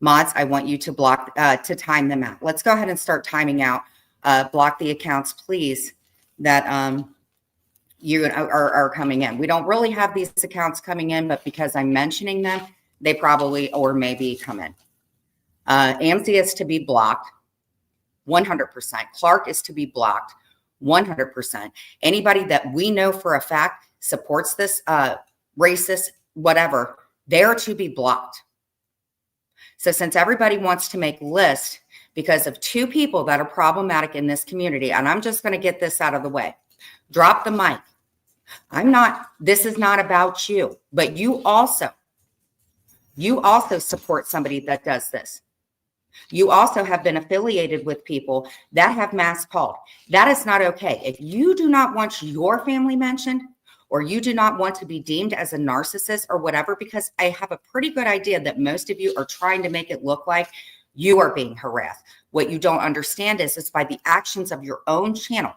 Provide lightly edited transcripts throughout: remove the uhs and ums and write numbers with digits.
Mods, I want you to block, to time them out. Let's go ahead and start timing out. Block the accounts, please, that you are coming in. We don't really have these accounts coming in, but because I'm mentioning them, they probably or maybe come in. AMC is to be blocked 100%. Clark is to be blocked 100%. Anybody that we know for a fact supports this racist, whatever, they are to be blocked. So since everybody wants to make lists because of two people that are problematic in this community, and I'm just going to get this out of the way, drop the mic. This is not about you, but you also support somebody that does this. You also have been affiliated with people that have mass called. That is not okay. If you do not want your family mentioned, or you do not want to be deemed as a narcissist or whatever, because I have a pretty good idea that most of you are trying to make it look like you are being harassed. What you don't understand is it's by the actions of your own channel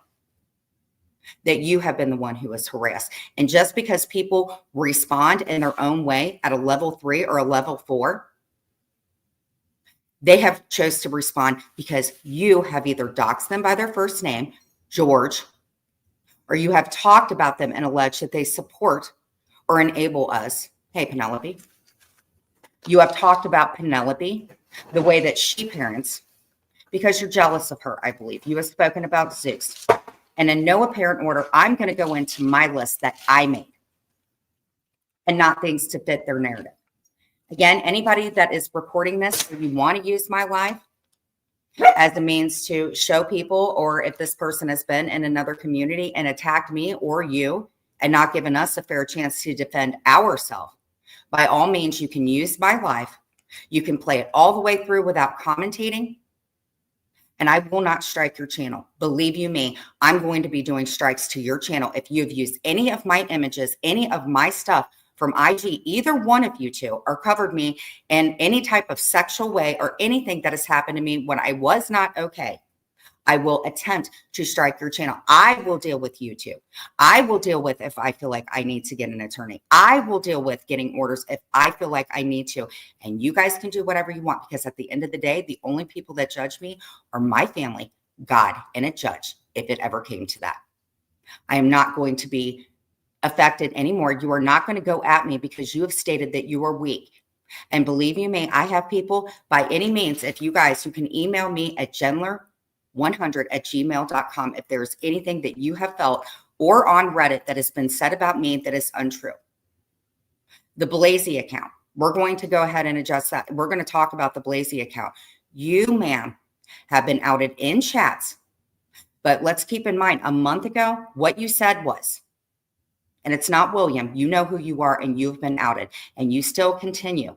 that you have been the one who is harassed. And just because people respond in their own way at a level 3 or a level 4, they have chose to respond because you have either doxed them by their first name, George, or you have talked about them and alleged that they support or enable us. Hey, Penelope. You have talked about Penelope, the way that she parents, because you're jealous of her, I believe. You have spoken about Zeus. And in no apparent order, I'm going to go into my list that I made and not things to fit their narrative. Again, anybody that is reporting this, if you want to use my life as a means to show people, or if this person has been in another community and attacked me or you and not given us a fair chance to defend ourselves, by all means, you can use my life. You can play it all the way through without commentating, and I will not strike your channel. Believe you me, I'm going to be doing strikes to your channel if you've used any of my images, any of my stuff from IG, either one of you two, or covered me in any type of sexual way or anything that has happened to me when I was not okay. I will attempt to strike your channel. I will deal with you two. I will deal with if I feel like I need to get an attorney. I will deal with getting orders if I feel like I need to. And you guys can do whatever you want, because at the end of the day, the only people that judge me are my family, God, and a judge, if it ever came to that. I am not going to be affected anymore. You are not going to go at me because you have stated that you are weak. And believe you me, I have people by any means. If you guys, you can email me at gendler100@gmail.com if there's anything that you have felt or on Reddit that has been said about me that is untrue. The Blazy account, we're going to go ahead and adjust that. We're going to talk about the Blazy account. You, ma'am, have been outed in chats. But let's keep in mind, a month ago, what you said was, and it's not William, you know who you are, and you've been outed, and you still continue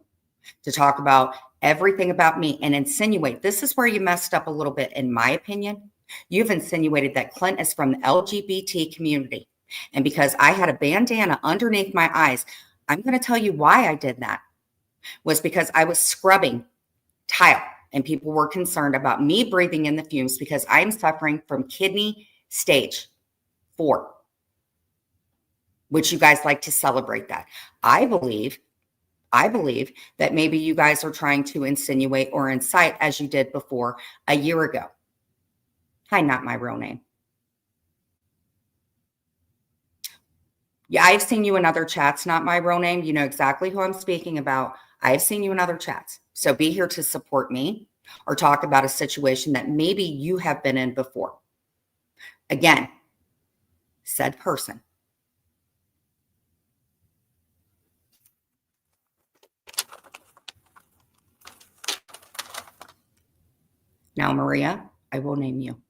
to talk about everything about me and insinuate. This is where you messed up a little bit, in my opinion. You've insinuated that Clint is from the LGBT community. And because I had a bandana underneath my eyes, I'm going to tell you why I did that. Was because I was scrubbing tile, and people were concerned about me breathing in the fumes because I'm suffering from kidney stage 4. Which you guys like to celebrate that. I believe that maybe you guys are trying to insinuate or incite, as you did before a year ago. Hi, not my real name. Yeah, I've seen you in other chats, not my real name. You know exactly who I'm speaking about. I've seen you in other chats. So be here to support me or talk about a situation that maybe you have been in before. Again, said person. Now, Maria, I will name you.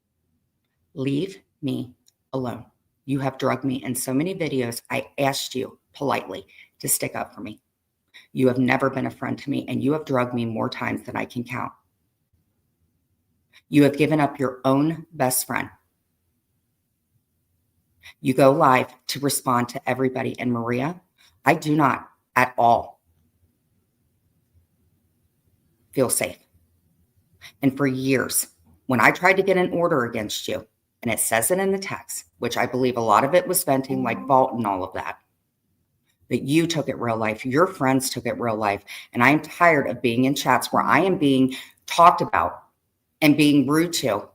Leave me alone. You have drugged me in so many videos. I asked you politely to stick up for me. You have never been a friend to me, and you have drugged me more times than I can count. You have given up your own best friend. You go live to respond to everybody. And Maria, I do not at all feel safe. And for years, when I tried to get an order against you, and it says it in the text, which I believe a lot of it was venting like Vault and all of that, but you took it real life. Your friends took it real life. And I'm tired of being in chats where I am being talked about and being rude to.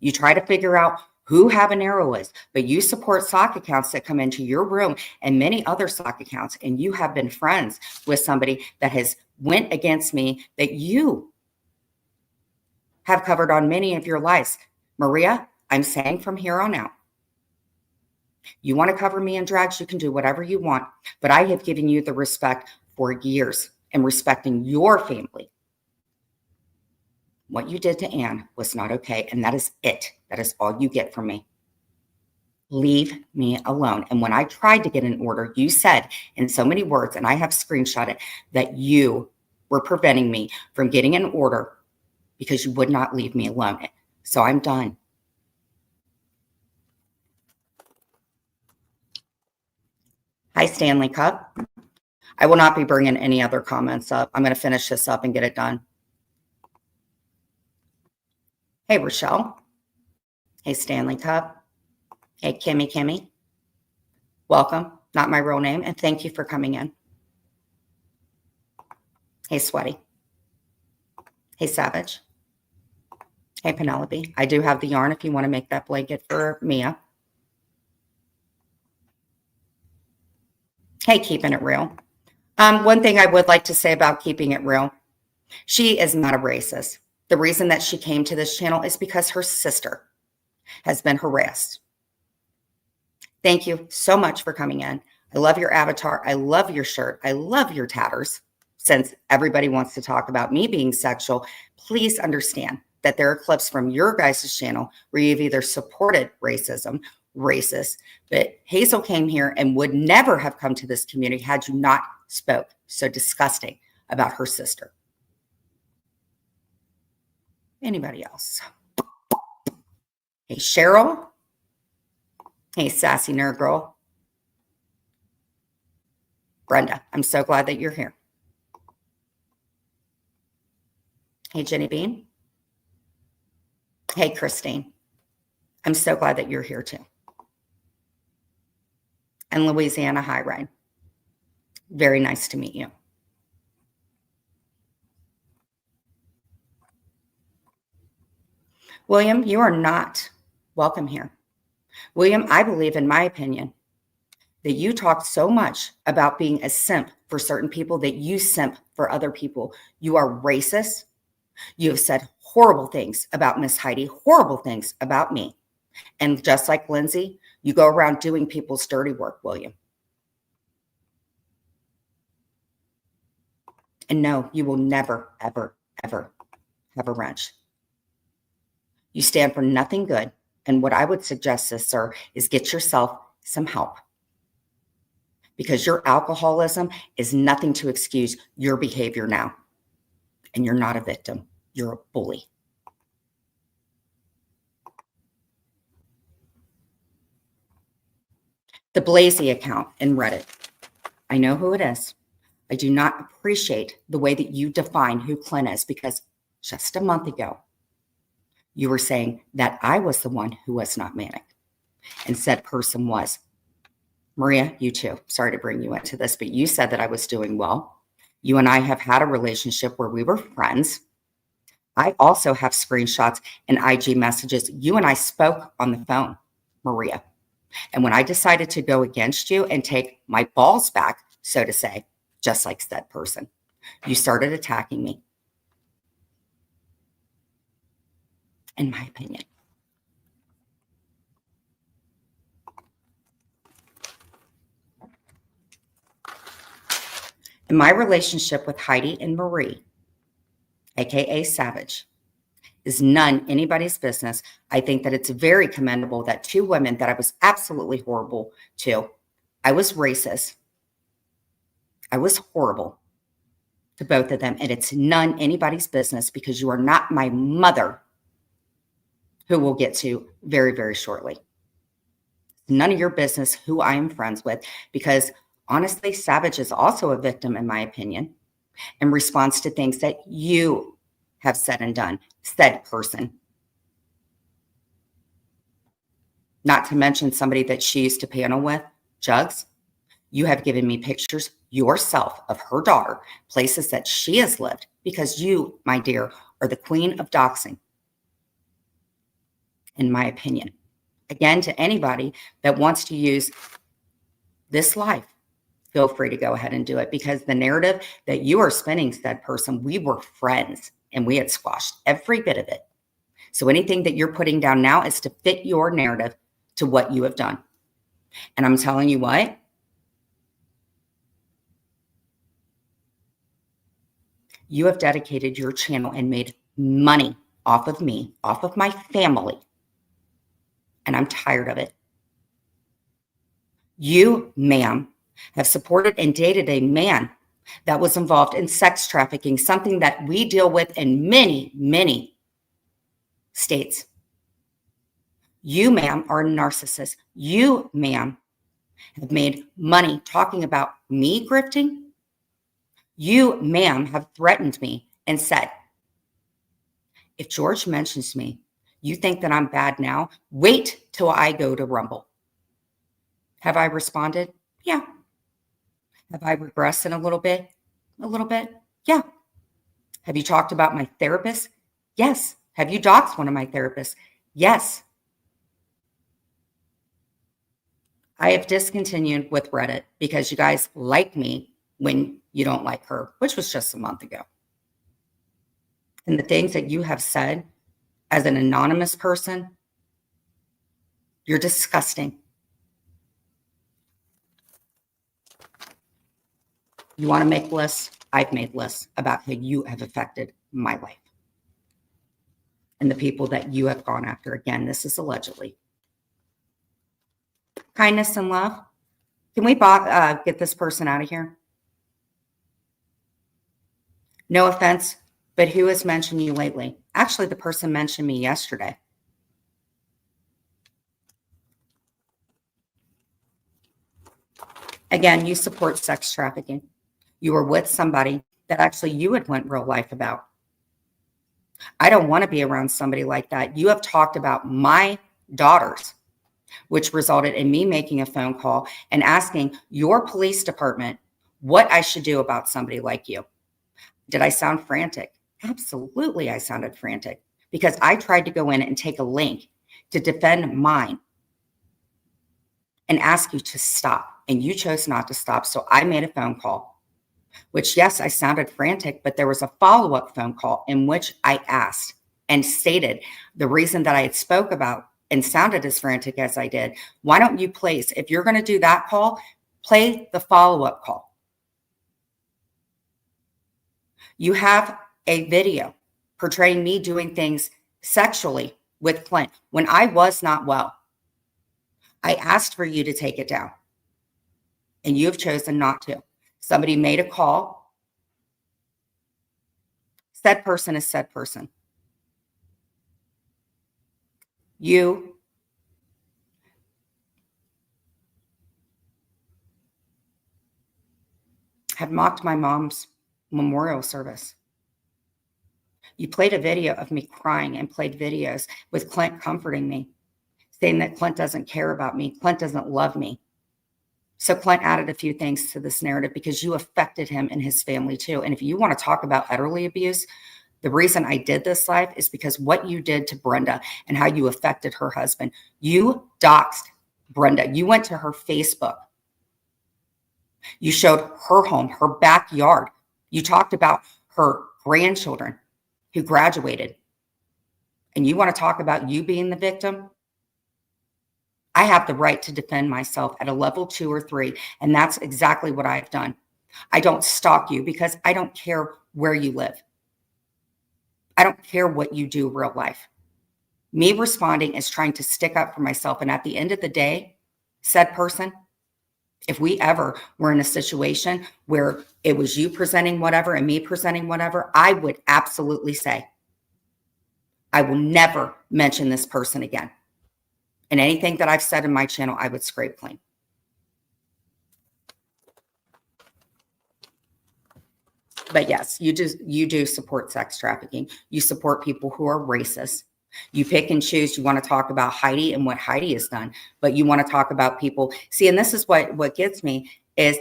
You try to figure out who Habanero is, but you support sock accounts that come into your room and many other sock accounts, and you have been friends with somebody that has went against me that you have covered on many of your lives. Maria, I'm saying from here on out, you want to cover me in drags, you can do whatever you want, but I have given you the respect for years and respecting your family. What you did to Anne was not okay, and that is it. That is all you get from me. Leave me alone. And when I tried to get an order, you said in so many words, and I have screenshotted, that you were preventing me from getting an order because you would not leave me alone. So I'm done. Hi, Stanley Cup. I will not be bringing any other comments up. I'm going to finish this up and get it done. Hey, Rochelle. Hey, Stanley Cup. Hey, Kimmy. Welcome. Not my real name. And thank you for coming in. Hey, Sweaty. Hey, Savage. Hey, Penelope. I do have the yarn if you want to make that blanket for Mia. Hey, keeping it real. One thing I would like to say about keeping it real, she is not a racist. The reason that she came to this channel is because her sister has been harassed. Thank you so much for coming in. I love your avatar. I love your shirt. I love your tatters. Since everybody wants to talk about me being sexual, please understand that there are clips from your guys' channel where you've either supported racism, racist, but Hazel came here and would never have come to this community had you not spoke so disgusting about her sister. Anybody else? Hey, Cheryl. Hey, sassy nerd girl. Brenda, I'm so glad that you're here. Hey, Jenny Bean. Hey, Christine. I'm so glad that you're here too. And Louisiana High Ride. Very nice to meet you. William, you are not welcome here. William, I believe, in my opinion, that you talked so much about being a simp for certain people that you simp for other people. You are racist. You have said horrible things about Miss Heidi, horrible things about me. And just like Lindsay, you go around doing people's dirty work, William. And no, you will never, ever, ever have a wrench. You stand for nothing good. And what I would suggest is, sir, is get yourself some help. Because your alcoholism is nothing to excuse your behavior now. And you're not a victim. You're a bully. The Blazy account in Reddit. I know who it is. I do not appreciate the way that you define who Clint is, because just a month ago, you were saying that I was the one who was not manic, and said person was. Maria, you too. Sorry to bring you into this, but you said that I was doing well. You and I have had a relationship where we were friends. I also have screenshots and IG messages. You and I spoke on the phone, Maria. And when I decided to go against you and take my balls back, so to say, just like said person, you started attacking me. In my opinion. In my relationship with Heidi and Marie, aka Savage, is none anybody's business. I think that it's very commendable that two women that I was absolutely horrible to, I was racist, I was horrible to both of them, and it's none anybody's business, because you are not my mother, who we'll get to very, very shortly. None of your business who I am friends with, because honestly, Savage is also a victim, in my opinion, in response to things that you have said and done, said person. Not to mention somebody that she used to panel with, Jugs. You have given me pictures yourself of her daughter, places that she has lived, because you, my dear, are the queen of doxing, in my opinion. Again, to anybody that wants to use this life, feel free to go ahead and do it, because the narrative that you are spinning, said person, we were friends and we had squashed every bit of it. So anything that you're putting down now is to fit your narrative to what you have done. And I'm telling you what, you have dedicated your channel and made money off of me, off of my family. And I'm tired of it. You, ma'am, have supported and dated a man that was involved in sex trafficking, something that we deal with in many, many states. You, ma'am, are a narcissist. You, ma'am, have made money talking about me grifting. You, ma'am, have threatened me and said, if George mentions me, you think that I'm bad now? Wait till I go to Rumble. Have I responded? Yeah. Have I regressed in a little bit? A little bit? Yeah. Have you talked about my therapist? Yes. Have you doxed one of my therapists? Yes. I have discontinued with Reddit because you guys like me when you don't like her, which was just a month ago. And the things that you have said as an anonymous person, you're disgusting. You want to make lists? I've made lists about how you have affected my life and the people that you have gone after. Again, this is allegedly. Kindness and love. Can we get this person out of here? No offense, but who has mentioned you lately? Actually, the person mentioned me yesterday. Again, you support sex trafficking. You were with somebody that actually you had went real life about. I don't want to be around somebody like that. You have talked about my daughters, which resulted in me making a phone call and asking your police department what I should do about somebody like you. Did I sound frantic? Absolutely, I sounded frantic because I tried to go in and take a link to defend mine and ask you to stop. And you chose not to stop. So I made a phone call, which, yes, I sounded frantic, but there was a follow-up phone call in which I asked and stated the reason that I had spoke about and sounded as frantic as I did. Why don't you please, if you're going to do that call, play the follow-up call. You have a video portraying me doing things sexually with Clint when I was not well. I asked for you to take it down, and you have chosen not to. Somebody made a call. Said person is said person. You have mocked my mom's memorial service. You played a video of me crying and played videos with Clint comforting me, saying that Clint doesn't care about me. Clint doesn't love me. So Clint added a few things to this narrative because you affected him and his family too. And if you want to talk about elderly abuse, the reason I did this live is because what you did to Brenda and how you affected her husband. You doxed Brenda. You went to her Facebook. You showed her home, her backyard. You talked about her grandchildren who graduated. And you want to talk about you being the victim? I have the right to defend myself at a level 2 or 3, and that's exactly what I've done. I don't stalk you because I don't care where you live. I don't care what you do real life. Me responding is trying to stick up for myself, and at the end of the day, said person, if we ever were in a situation where it was you presenting whatever and me presenting whatever, I would absolutely say, I will never mention this person again. And anything that I've said in my channel, I would scrape clean. But yes, you do support sex trafficking. You support people who are racist. You pick and choose. You want to talk about Heidi and what Heidi has done, but you want to talk about people. See, and this is what gets me. is,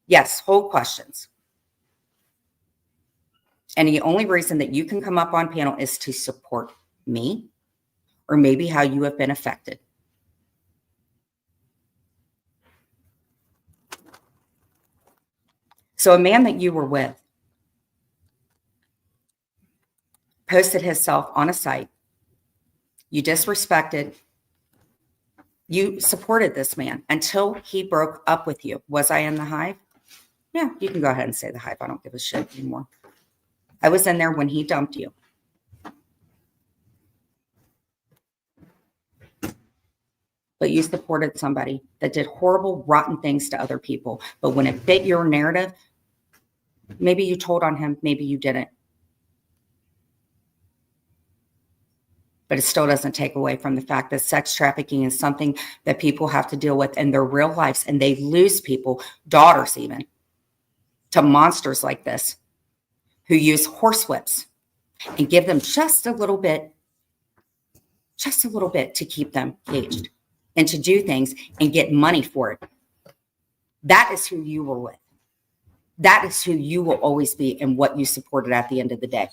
yes, hold questions. And the only reason that you can come up on panel is to support me or maybe how you have been affected. So a man that you were with posted himself on a site. You disrespected, you supported this man until he broke up with you. Was I in the hive? Yeah, you can go ahead and say the hive. I don't give a shit anymore. I was in there when he dumped you. But you supported somebody that did horrible, rotten things to other people. But when it fit your narrative, maybe you told on him, maybe you didn't. But it still doesn't take away from the fact that sex trafficking is something that people have to deal with in their real lives. And they lose people, daughters even, to monsters like this who use horsewhips and give them just a little bit to keep them caged and to do things and get money for it. That is who you were with. That is who you will always be and what you supported at the end of the day.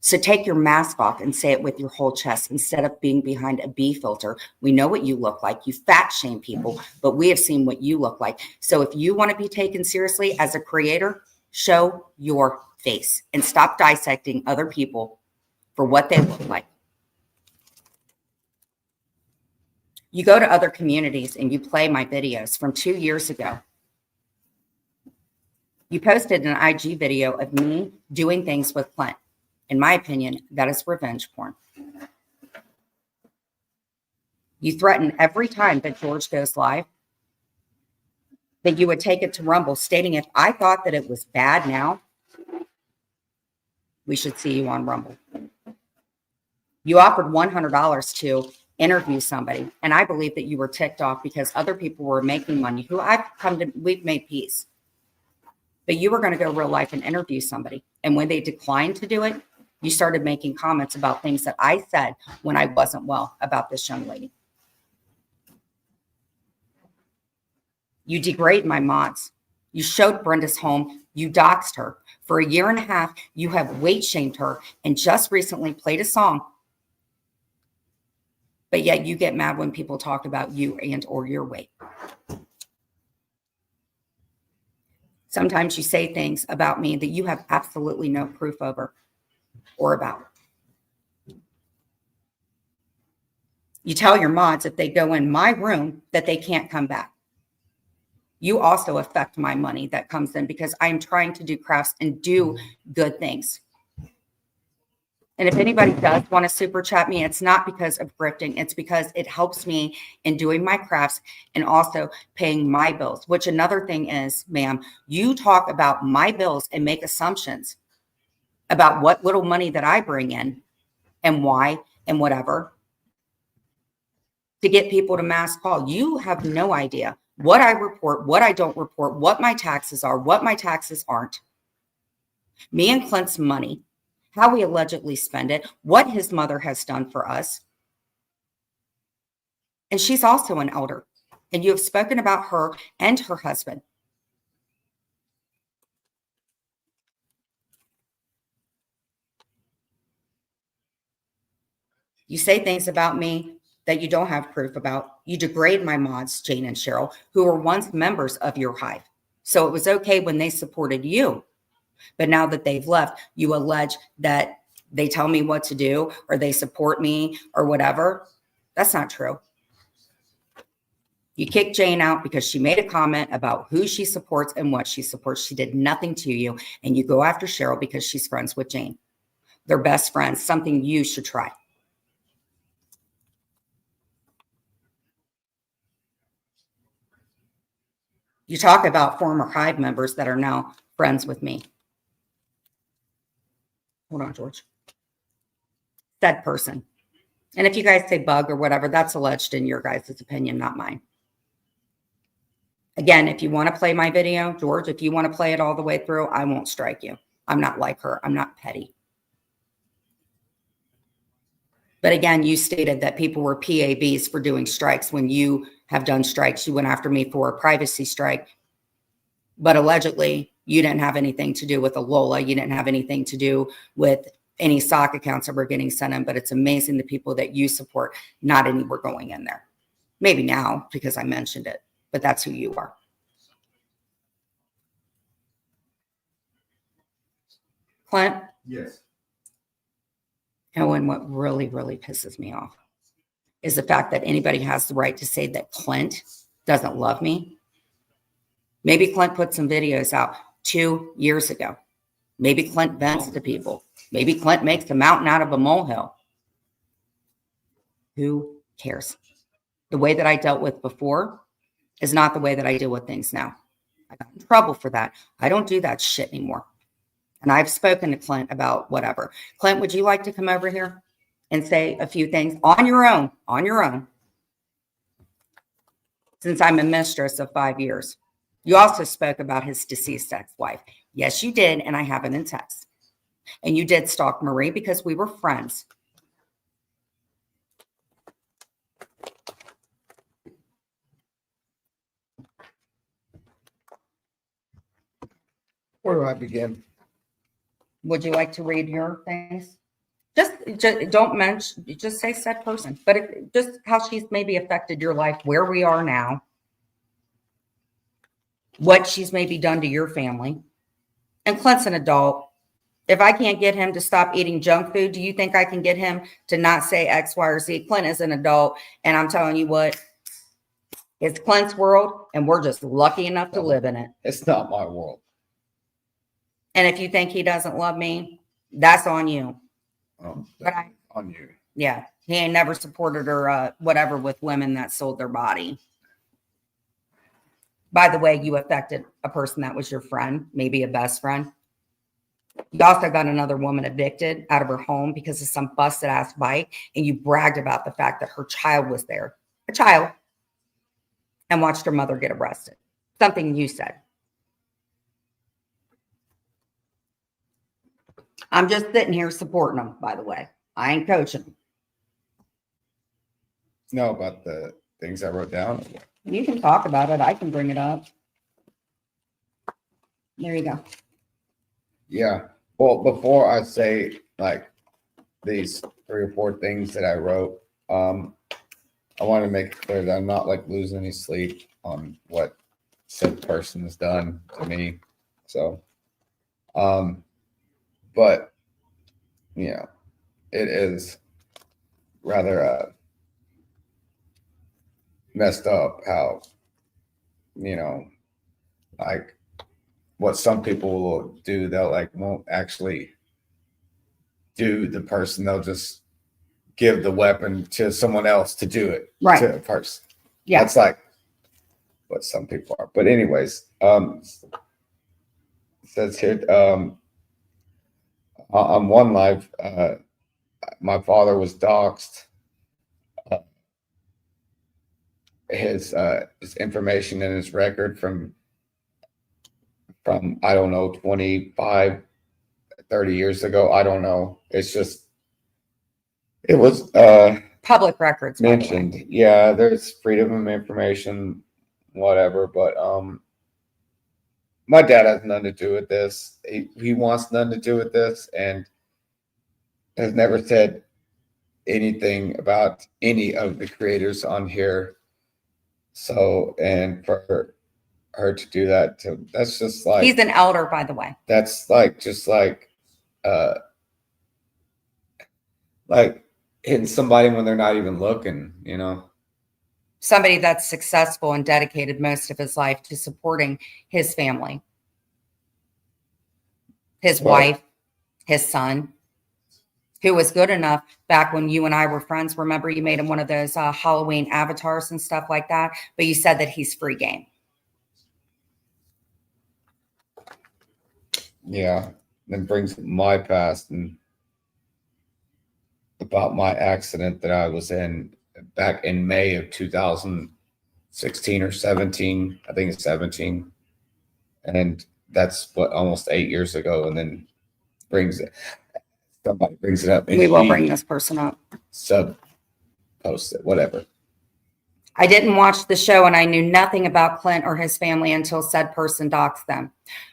So take your mask off and say it with your whole chest instead of being behind a B filter. We know what you look like. You fat shame people, but we have seen what you look like. So if you want to be taken seriously as a creator, show your face and stop dissecting other people for what they look like. You go to other communities and you play my videos from 2 years ago. You posted an IG video of me doing things with Clint. In my opinion, that is revenge porn. You threaten every time that George goes live that you would take it to Rumble, stating if I thought that it was bad now, we should see you on Rumble. You offered $100 to interview somebody, and I believe that you were ticked off because other people were making money who we've made peace. But you were going to go real life and interview somebody. And when they declined to do it, you started making comments about things that I said when I wasn't well about this young lady. You degrade my mods. You showed Brenda's home. You doxed her. For a year and a half, you have weight shamed her and just recently played a song. But yet you get mad when people talk about you and or your weight. Sometimes you say things about me that you have absolutely no proof over or about. You tell your mods if they go in my room that they can't come back. You also affect my money that comes in because I'm trying to do crafts and do good things. And if anybody does want to super chat me, it's not because of grifting. It's because it helps me in doing my crafts and also paying my bills, which another thing is, ma'am, you talk about my bills and make assumptions about what little money that I bring in and why and whatever to get people to mass call. You have no idea what I report, what I don't report, what my taxes are, what my taxes aren't. Me and Clint's money, how we allegedly spend it, what his mother has done for us. And she's also an elder. And you have spoken about her and her husband. You say things about me that you don't have proof about. You degrade my mods, Jane and Cheryl, who were once members of your hive. So it was okay when they supported you. But now that they've left, you allege that they tell me what to do or they support me or whatever. That's not true. You kicked Jane out because she made a comment about who she supports and what she supports. She did nothing to you. And you go after Cheryl because she's friends with Jane. They're best friends, something you should try. You talk about former hive members that are now friends with me. Hold on, George. Said person. And if you guys say bug or whatever, that's alleged in your guys' opinion, not mine. Again, if you want to play my video, George, if you want to play it all the way through, I won't strike you. I'm not like her. I'm not petty. But again, you stated that people were PABs for doing strikes. When you have done strikes, you went after me for a privacy strike. But allegedly, you didn't have anything to do with a Lola. You didn't have anything to do with any sock accounts that were getting sent in. But it's amazing the people that you support, not any were going in there. Maybe now because I mentioned it, but that's who you are. Clint? Yes. And what really, really pisses me off is the fact that anybody has the right to say that Clint doesn't love me. Maybe Clint put some videos out 2 years ago. Maybe Clint vents to people. Maybe Clint makes a mountain out of a molehill. Who cares? The way that I dealt with before is not the way that I deal with things now. I got in trouble for that. I don't do that shit anymore. And I've spoken to Clint about whatever. Clint, would you like to come over here and say a few things on your own, since I'm a mistress of 5 years? You also spoke about his deceased ex-wife. Yes, you did, and I have it in text. And you did stalk Marie because we were friends. Where do I begin? Would you like to read your things? Just don't mention, just say said person, but just how she's maybe affected your life, where we are now, what she's maybe done to your family. And Clint's an adult. If I can't get him to stop eating junk food, do you think I can get him to not say X, Y, or Z? Clint is an adult, and I'm telling you what, it's Clint's world, and we're just lucky enough to live in it. It's not my world. And if you think he doesn't love me, that's on you. But On you. Yeah, he ain't never supported or whatever with women that sold their body. By the way, you affected a person that was your friend, maybe a best friend. You also got another woman evicted out of her home because of some busted ass bike, and you bragged about the fact that her child was there, a child, and watched her mother get arrested. Something you said. I'm just sitting here supporting them, by the way. I ain't coaching them. No, about the things I wrote down. You can talk about it. I can bring it up. There you go. Yeah. Well, before I say like these 3 or 4 things that I wrote, I want to make it clear that I'm not like losing any sleep on what said person has done to me. So, but you know, it is rather messed up how, you know, like what some people will do, they'll like won't actually do the person, they'll just give the weapon to someone else to do it, Right. to a person. Yeah. That's like what some people are. But anyways, it says here, on one live, my father was doxxed. His information and his record from I don't know, 25, 30 years ago. I don't know. It's just, it was Public records mentioned. Yeah, there's freedom of information, whatever. But my dad has nothing to do with this. He wants nothing to do with this, and has never said anything about any of the creators on here. So, and for her to do that, that's just like, He's an elder, by the way. that's like just like hitting somebody when they're not even looking, you know. Somebody that's successful and dedicated most of his life to supporting his family, his wife, his son, who was good enough back when you and I were friends. Remember, you made him one of those Halloween avatars and stuff like that, but you said that he's free game. Yeah, then brings my past and about my accident that I was in back in May of 2016 or 17. I think it's 17. And that's what, almost 8 years ago. And then somebody brings it up. We will bring this person up. sub post it, whatever. I didn't watch the show and I knew nothing about Clint or his family until said person doxed them.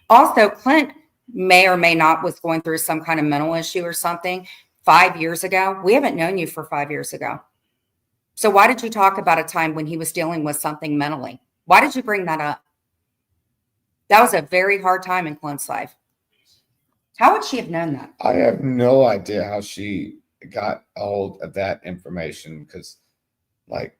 Also, Clint may or may not was going through some kind of mental issue or something 5 years ago. We haven't known you for 5 years ago. So why did you talk about a time when he was dealing with something mentally? Why did you bring that up? That was a very hard time in Clint's life. How would she have known that? I have no idea how she got a hold of that information because, like,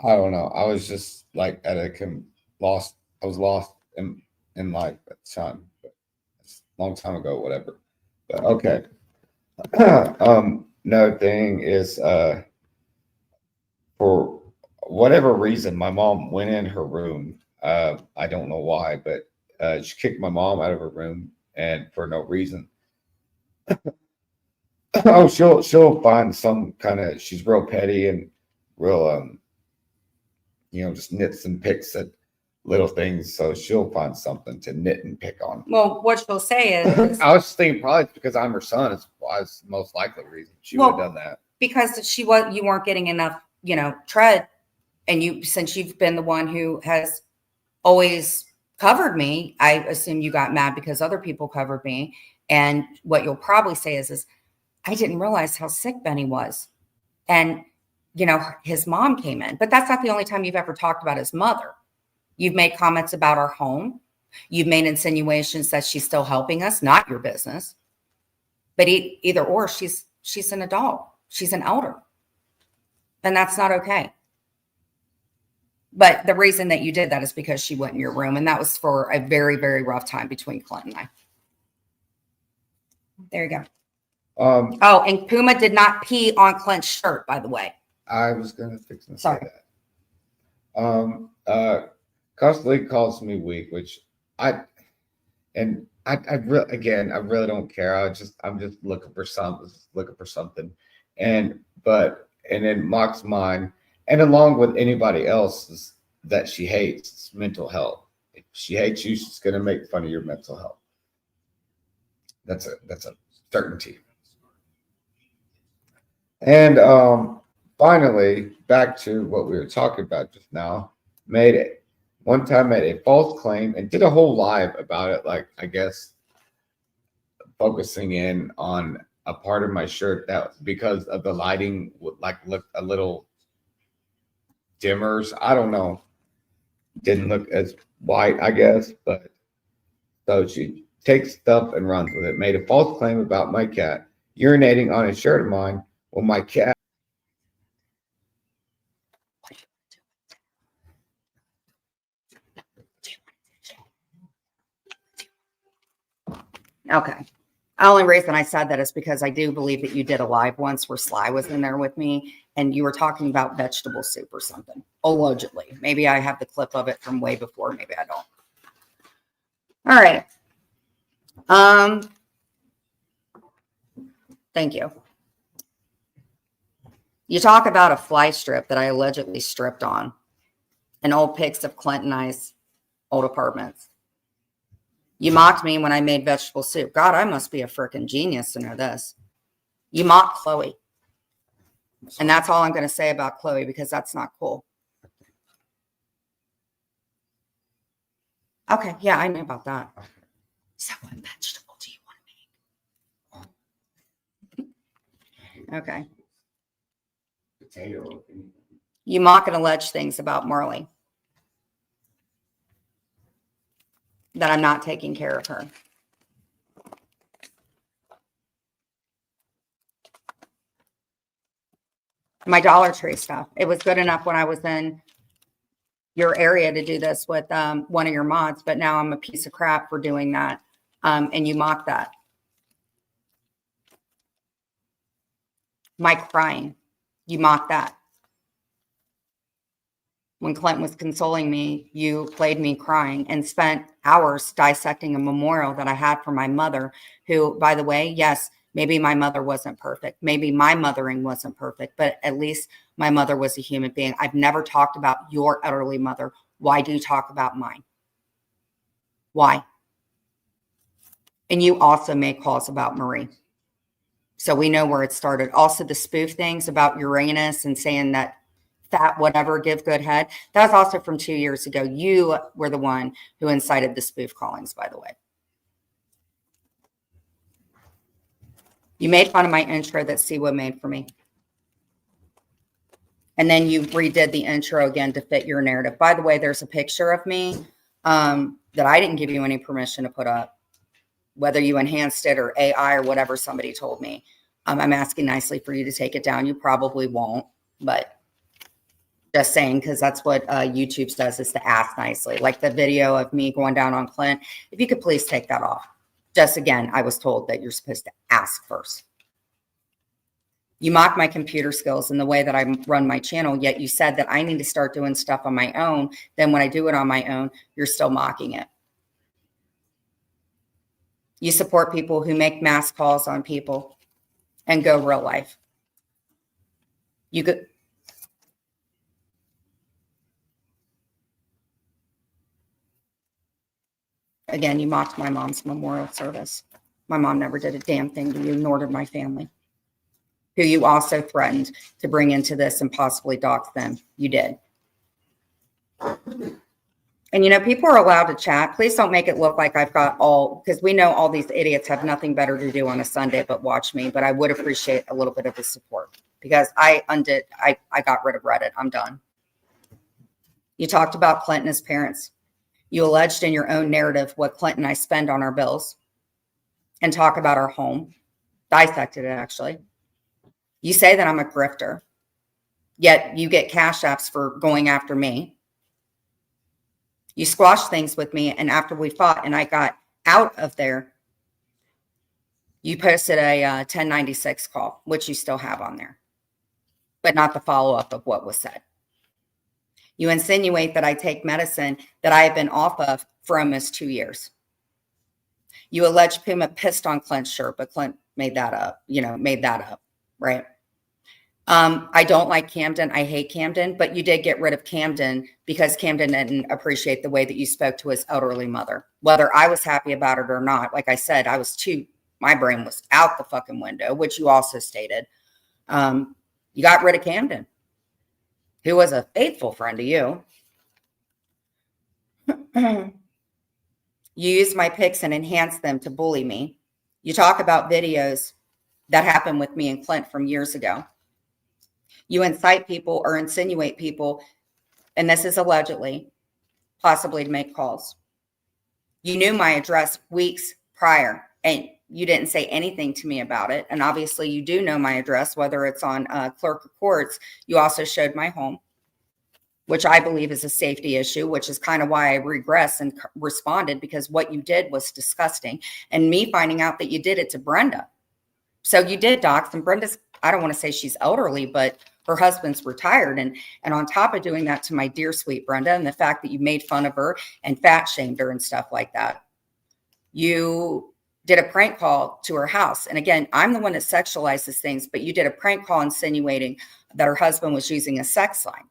I don't know. I was just like at a lost. I was lost in life at the time. But it's a long time ago, whatever. But okay. Another thing is for whatever reason, my mom went in her room. I don't know why, but she kicked my mom out of her room and for no reason. Oh, she'll find some kind of. She's real petty and real just nits and picks at little things. So she'll find something to knit and pick on. Well, what she'll say is I was just thinking probably it's because I'm her son. It's the most likely reason she would have done that. Because you weren't getting enough, tread, and since you've been the one who has always covered me, I assume you got mad because other people covered me. And what you'll probably say is I didn't realize how sick Benny was. And, his mom came in, but that's not the only time you've ever talked about his mother. You've made comments about our home. You've made insinuations that she's still helping us, not your business. But either or, she's an adult. She's an elder. And that's not okay. But the reason that you did that is because she went in your room. And that was for a very, very rough time between Clint and I. There you go. And Puma did not pee on Clint's shirt, by the way. I was going to fix and say that. Constantly calls me weak, which I really don't care. I'm just looking for something, and then mocks mine, and along with anybody else's that she hates, it's mental health. If she hates you, she's going to make fun of your mental health. That's a certainty. And finally, back to what we were talking about just now. Made a false claim and did a whole live about it. Like, I guess focusing in on a part of my shirt that because of the lighting would look a little dimmers. I don't know. Didn't look as white, I guess, but so she takes stuff and runs with it. Made a false claim about my cat urinating on a shirt of mine when my cat. Okay. The only reason I said that is because I do believe that you did a live once where Sly was in there with me and you were talking about vegetable soup or something, allegedly. Maybe I have the clip of it from way before. Maybe I don't. All right. Thank you. You talk about a fly strip that I allegedly stripped on and old pics of Clint and I's old apartments. You mocked me when I made vegetable soup. God, I must be a freaking genius to know this. You mocked Chloe. And that's all I'm going to say about Chloe because that's not cool. Okay, yeah, I know about that. So what vegetable do you want to make? Okay. Potato. You mock and allege things about Marley. That I'm not taking care of her. My Dollar Tree stuff. It was good enough when I was in your area to do this with one of your mods, but now I'm a piece of crap for doing that. And you mock that. My crying. You mock that. When Clint was consoling me, you played me crying and spent hours dissecting a memorial that I had for my mother, who, by the way, yes, maybe my mother wasn't perfect. Maybe my mothering wasn't perfect, but at least my mother was a human being. I've never talked about your elderly mother. Why do you talk about mine? Why? And you also made calls about Marie. So we know where it started. Also, the spoof things about Uranus and saying that fat whatever give good head, that was also from 2 years ago. You were the one who incited the spoof callings, by the way. You made fun of my intro that Siwa made for me. And then you redid the intro again to fit your narrative. By the way, there's a picture of me that I didn't give you any permission to put up, whether you enhanced it or AI or whatever somebody told me. I'm asking nicely for you to take it down. You probably won't, but just saying, because that's what YouTube does, is to ask nicely. Like the video of me going down on Clint. If you could please take that off. Just again, I was told that you're supposed to ask first. You mock my computer skills and the way that I run my channel, yet you said that I need to start doing stuff on my own. Then when I do it on my own, you're still mocking it. You support people who make mass calls on people and go real life. You could. Again, you mocked my mom's memorial service. My mom never did a damn thing to you, nor did my family, who you also threatened to bring into this and possibly dox them. You did. And, you know, people are allowed to chat. Please don't make it look like I've got all, because we know all these idiots have nothing better to do on a Sunday but watch me. But I would appreciate a little bit of the support, because I got rid of Reddit. I'm done. You talked about Clint and his parents. You alleged in your own narrative what Clint and I spend on our bills and talk about our home. Dissected it, actually. You say that I'm a grifter, yet you get cash apps for going after me. You squashed things with me, and after we fought and I got out of there, you posted a 1096 call, which you still have on there, but not the follow-up of what was said. You insinuate that I take medicine that I have been off of for almost 2 years. You allege Puma pissed on Clint's shirt, but Clint made that up, right? I don't like Camden. I hate Camden, but you did get rid of Camden because Camden didn't appreciate the way that you spoke to his elderly mother. Whether I was happy about it or not, like I said, my brain was out the fucking window, which you also stated. You got rid of Camden, who was a faithful friend to you. You use my pics and enhance them to bully me. You talk about videos that happened with me and Clint from years ago. You incite people or insinuate people, and this is allegedly, possibly to make calls. You knew my address weeks prior, and you didn't say anything to me about it. And obviously you do know my address, whether it's on clerk of courts. You also showed my home, which I believe is a safety issue, which is kind of why I regressed and responded, because what you did was disgusting. And me finding out that you did it to Brenda. So you did dox, and Brenda's, I don't want to say she's elderly, but her husband's retired. And on top of doing that to my dear sweet Brenda, and the fact that you made fun of her and fat shamed her and stuff like that, you did a prank call to her house. And again, I'm the one that sexualizes things, but you did a prank call insinuating that her husband was using a sex line.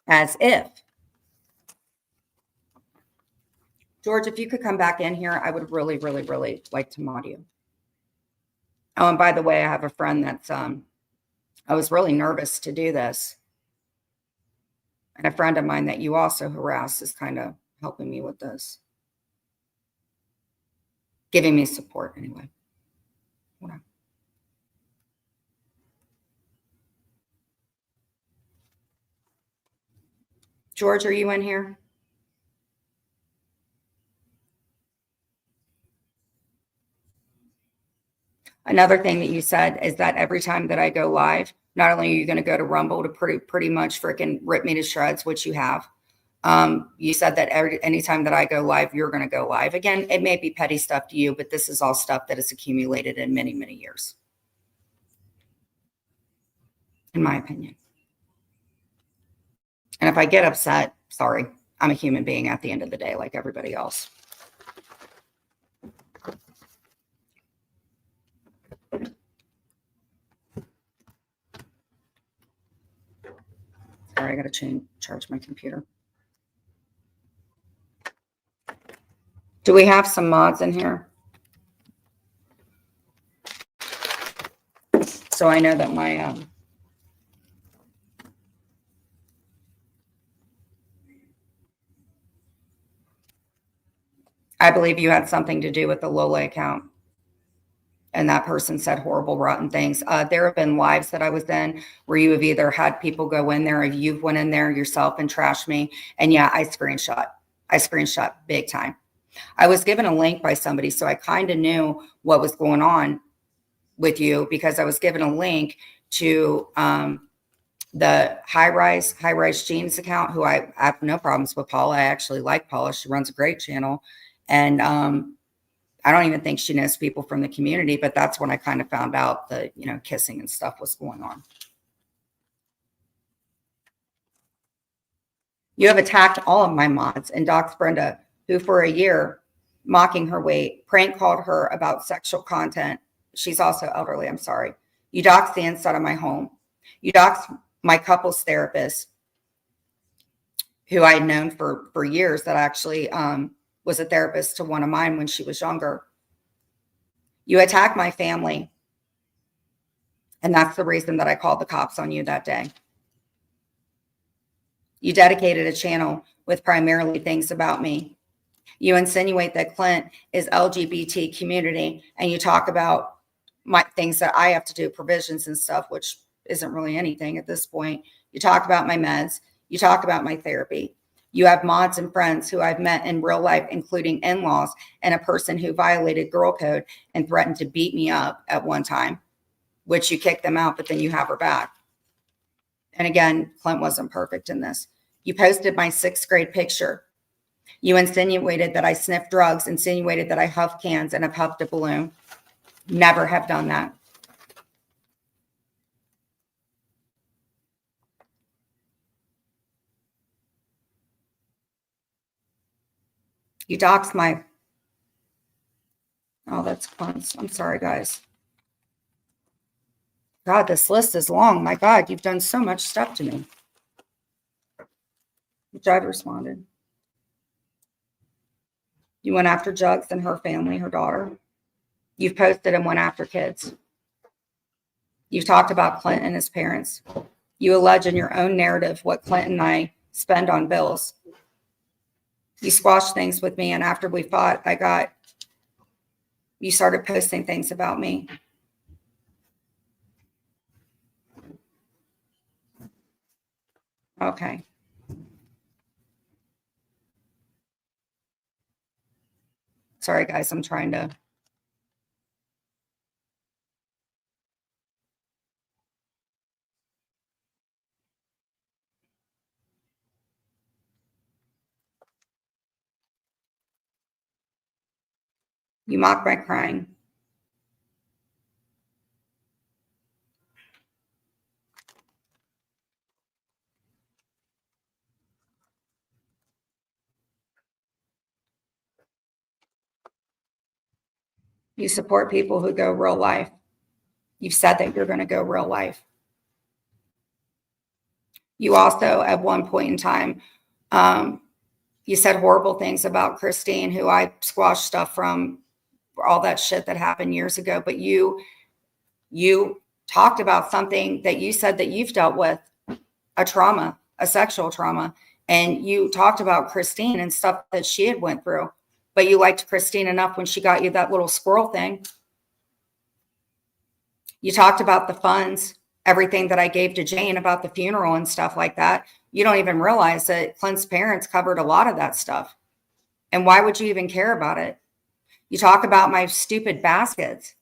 As if. George, if you could come back in here, I would really, really, really like to mod you. Oh, and by the way, I have a friend that's, I was really nervous to do this. And a friend of mine that you also harass is kind of helping me with this. Giving me support anyway. Hold on. George, are you in here? Another thing that you said is that every time that I go live, not only are you going to go to Rumble to pretty much freaking rip me to shreds, which you have. You said that anytime that I go live, you're going to go live. Again, it may be petty stuff to you, but this is all stuff that is accumulated in many, many years, in my opinion. And if I get upset, sorry, I'm a human being at the end of the day, like everybody else. Sorry, I got to charge my computer. Do we have some mods in here? So I know that my I believe you had something to do with the Lola account. And that person said horrible, rotten things. There have been lives that I was in where you have either had people go in there or you've went in there yourself and trashed me. And yeah, I screenshot big time. I was given a link by somebody, so I kind of knew what was going on with you because I was given a link to the high rise jeans account, who I have no problems with Paula. I actually like Paula. She runs a great channel. And I don't even think she knows people from the community, but that's when I kind of found out that, you know, kissing and stuff was going on. You have attacked all of my mods and doxed Brenda, who for a year, mocking her weight, prank called her about sexual content. She's also elderly, I'm sorry. You doxed the inside of my home. You doxed my couples therapist, who I had known for years, that actually was a therapist to one of mine when she was younger. You attacked my family. And that's the reason that I called the cops on you that day. You dedicated a channel with primarily things about me. You insinuate that Clint is LGBT community, and you talk about my things that I have to do, provisions and stuff, which isn't really anything at this point. You talk about my meds. You talk about my therapy. You have mods and friends who I've met in real life, including in-laws and a person who violated girl code and threatened to beat me up at one time, which you kicked them out, but then you have her back. And again, Clint wasn't perfect in this. You posted my 6th grade picture. You insinuated that I sniffed drugs, insinuated that I huffed cans and have huffed a balloon. Never have done that. You doxed my, oh, that's fun. I'm sorry, guys. God, this list is long. My God, you've done so much stuff to me. Which I've responded. You went after Jugs and her family, her daughter. You've posted and went after kids. You've talked about Clint and his parents. You allege in your own narrative what Clint and I spend on bills. You squashed things with me, and after we fought, you started posting things about me. Okay. Sorry, guys, I'm trying to. You mock my crying. You support people who go real life. You've said that you're going to go real life. You also, at one point in time, you said horrible things about Christine, who I squashed stuff from, all that shit that happened years ago. But you talked about something that you said that you've dealt with, a trauma, a sexual trauma. And you talked about Christine and stuff that she had went through. But you liked Christine enough when she got you that little squirrel thing. You talked about the funds, everything that I gave to Jane about the funeral and stuff like that. You don't even realize that Clint's parents covered a lot of that stuff. And why would you even care about it? You talk about my stupid baskets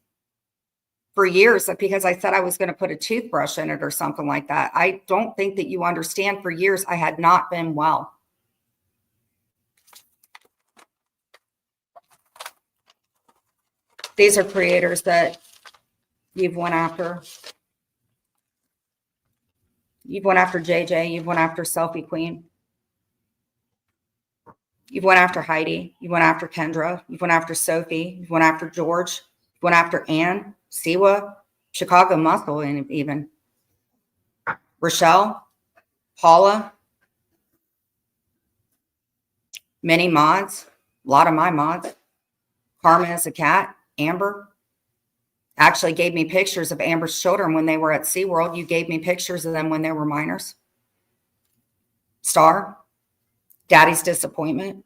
for years because I said I was going to put a toothbrush in it or something like that. I don't think that you understand. For years, I had not been well. These are creators that you've went after. You've went after JJ. You've went after Selfie Queen. You've went after Heidi. You went after Kendra. You've went after Sophie. You went after George. You went after Ann, Siwa, Chicago Muscle, and even Rochelle, Paula, many mods, a lot of my mods, Karma as a cat, Amber. Actually gave me pictures of Amber's children when they were at SeaWorld. You gave me pictures of them when they were minors. Star, Daddy's disappointment.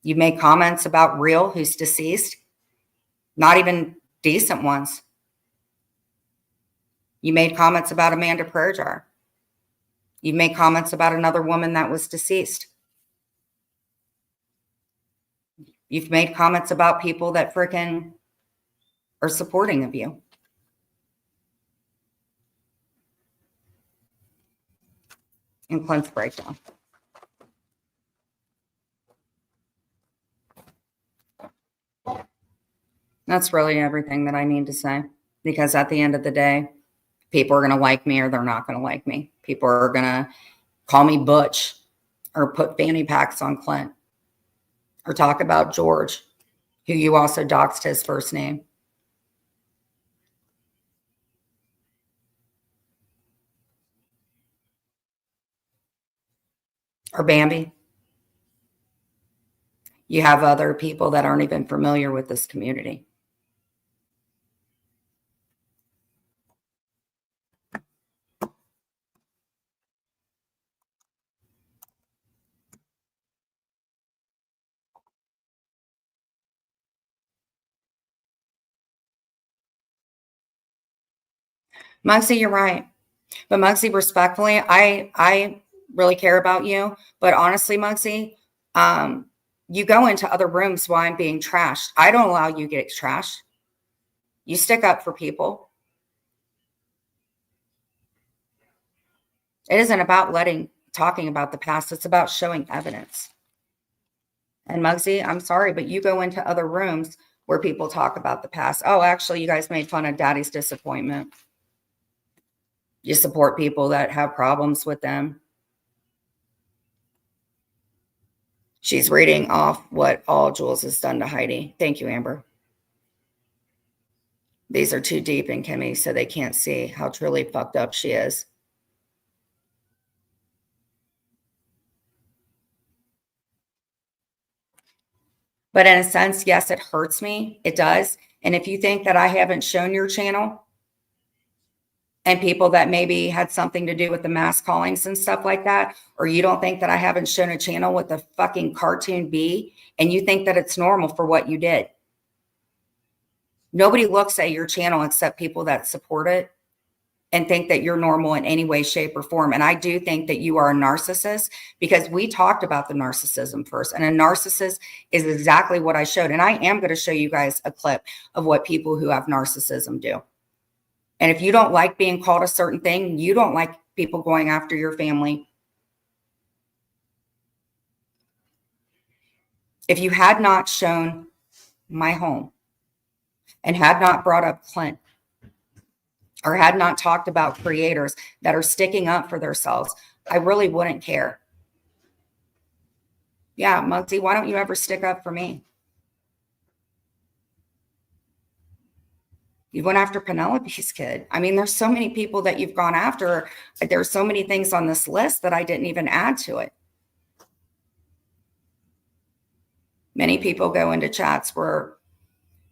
You made comments about Real, who's deceased. Not even decent ones. You made comments about Amanda Prayer Jar. You made comments about another woman that was deceased. You've made comments about people that freaking are supporting of you. In Clint's breakdown. That's really everything that I need to say, because at the end of the day, people are going to like me or they're not going to like me. People are going to call me Butch or put fanny packs on Clint or talk about George, who you also doxed his first name. Or Bambi. You have other people that aren't even familiar with this community. Muggsy, you're right. But Muggsy, respectfully, I really care about you. But honestly, Muggsy, you go into other rooms while I'm being trashed. I don't allow you to get trashed. You stick up for people. It isn't about talking about the past. It's about showing evidence. And Muggsy, I'm sorry, but you go into other rooms where people talk about the past. Oh, actually, you guys made fun of Daddy's disappointment. You support people that have problems with them. She's reading off what all Jules has done to Heidi. Thank you, Amber. These are too deep in Kimmy, so they can't see how truly fucked up she is. But in a sense, yes, it hurts me. It does. And if you think that I haven't shown your channel and people that maybe had something to do with the mass callings and stuff like that, or you don't think that I haven't shown a channel with a fucking cartoon bee, and you think that it's normal for what you did. Nobody looks at your channel except people that support it and think that you're normal in any way, shape, or form. And I do think that you are a narcissist, because we talked about the narcissism first. And a narcissist is exactly what I showed. And I am going to show you guys a clip of what people who have narcissism do. And if you don't like being called a certain thing, you don't like people going after your family. If you had not shown my home and had not brought up Clint, or had not talked about creators that are sticking up for themselves, I really wouldn't care. Yeah, Muggsy, why don't you ever stick up for me? You went after Penelope's kid. I mean, there's so many people that you've gone after. There's so many things on this list that I didn't even add to it. Many people go into chats where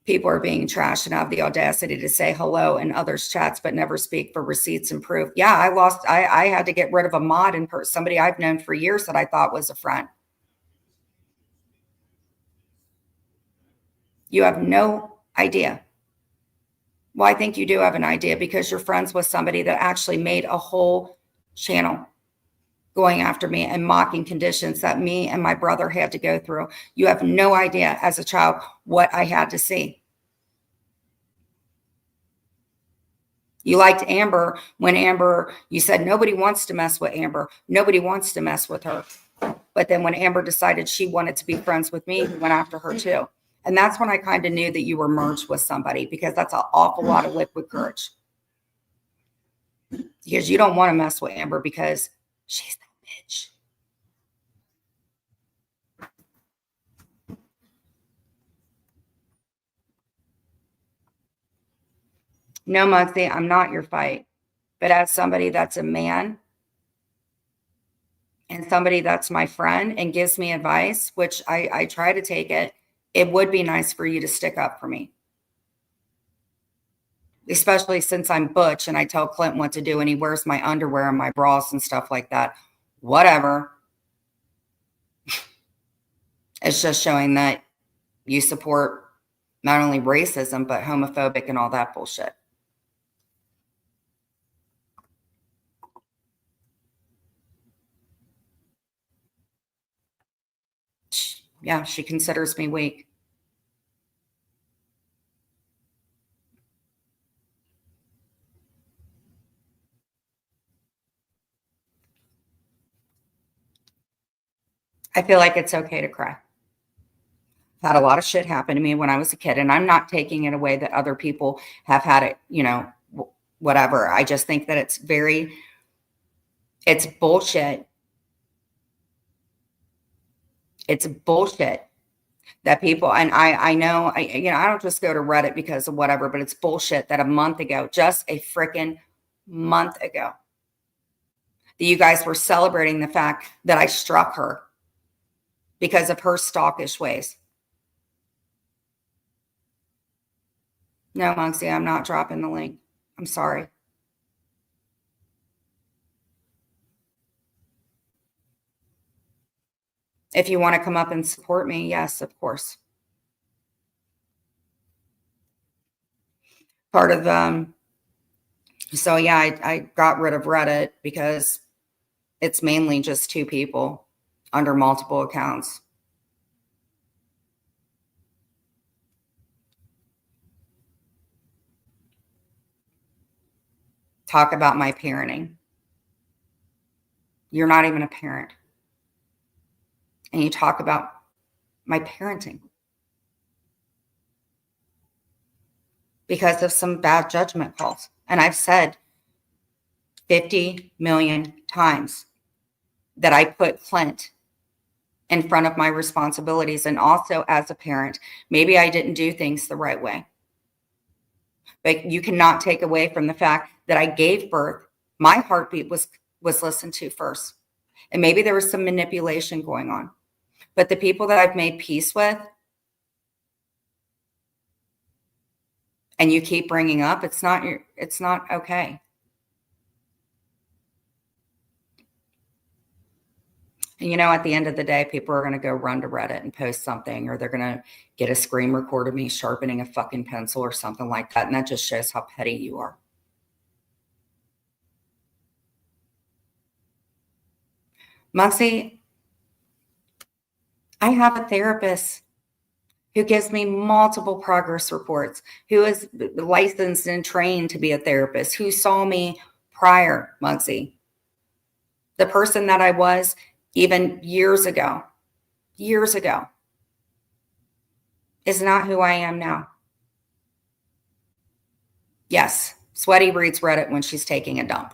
people are being trashed and have the audacity to say hello in others' chats, but never speak for receipts and proof. Yeah, I had to get rid of a mod and somebody I've known for years that I thought was a friend. You have no idea. Well, I think you do have an idea, because you're friends with somebody that actually made a whole channel going after me and mocking conditions that me and my brother had to go through. You have no idea as a child what I had to see. You liked Amber when you said nobody wants to mess with Amber. Nobody wants to mess with her. But then when Amber decided she wanted to be friends with me, you went after her too. And that's when I kind of knew that you were merged with somebody, because that's an awful lot of liquid courage. Because you don't want to mess with Amber because she's that bitch. No, Muggsy, I'm not your fight. But as somebody that's a man and somebody that's my friend and gives me advice, which I try to take it, it would be nice for you to stick up for me. especially since I'm butch and I tell Clint what to do and he wears my underwear and my bras and stuff like that. Whatever. It's just showing that you support not only racism, but homophobic and all that bullshit. Yeah, she considers me weak. I feel like it's okay to cry. I've had a lot of shit happen to me when I was a kid, and I'm not taking it away that other people have had it, whatever. I just think that it's bullshit. It's bullshit that people, and I know, I don't just go to Reddit because of whatever, but it's bullshit that a month ago, just a freaking month ago, that you guys were celebrating the fact that I struck her because of her stalkish ways. No, Monksy, I'm not dropping the link. I'm sorry. If you want to come up and support me, yes, of course. Part of so yeah, I got rid of Reddit because it's mainly just two people under multiple accounts. Talk about my parenting. You're not even a parent. And you talk about my parenting because of some bad judgment calls. And I've said 50 million times that I put Clint in front of my responsibilities, and also as a parent, maybe I didn't do things the right way. But you cannot take away from the fact that I gave birth. My heartbeat was listened to first. And maybe there was some manipulation going on. But the people that I've made peace with, and you keep bringing up, it's not okay. And at the end of the day, people are going to go run to Reddit and post something, or they're going to get a screen record of me sharpening a fucking pencil or something like that. And that just shows how petty you are. Muncie, I have a therapist who gives me multiple progress reports, who is licensed and trained to be a therapist, who saw me prior, Muncie. The person that I was even years ago, is not who I am now. Yes, Sweaty reads Reddit when she's taking a dump.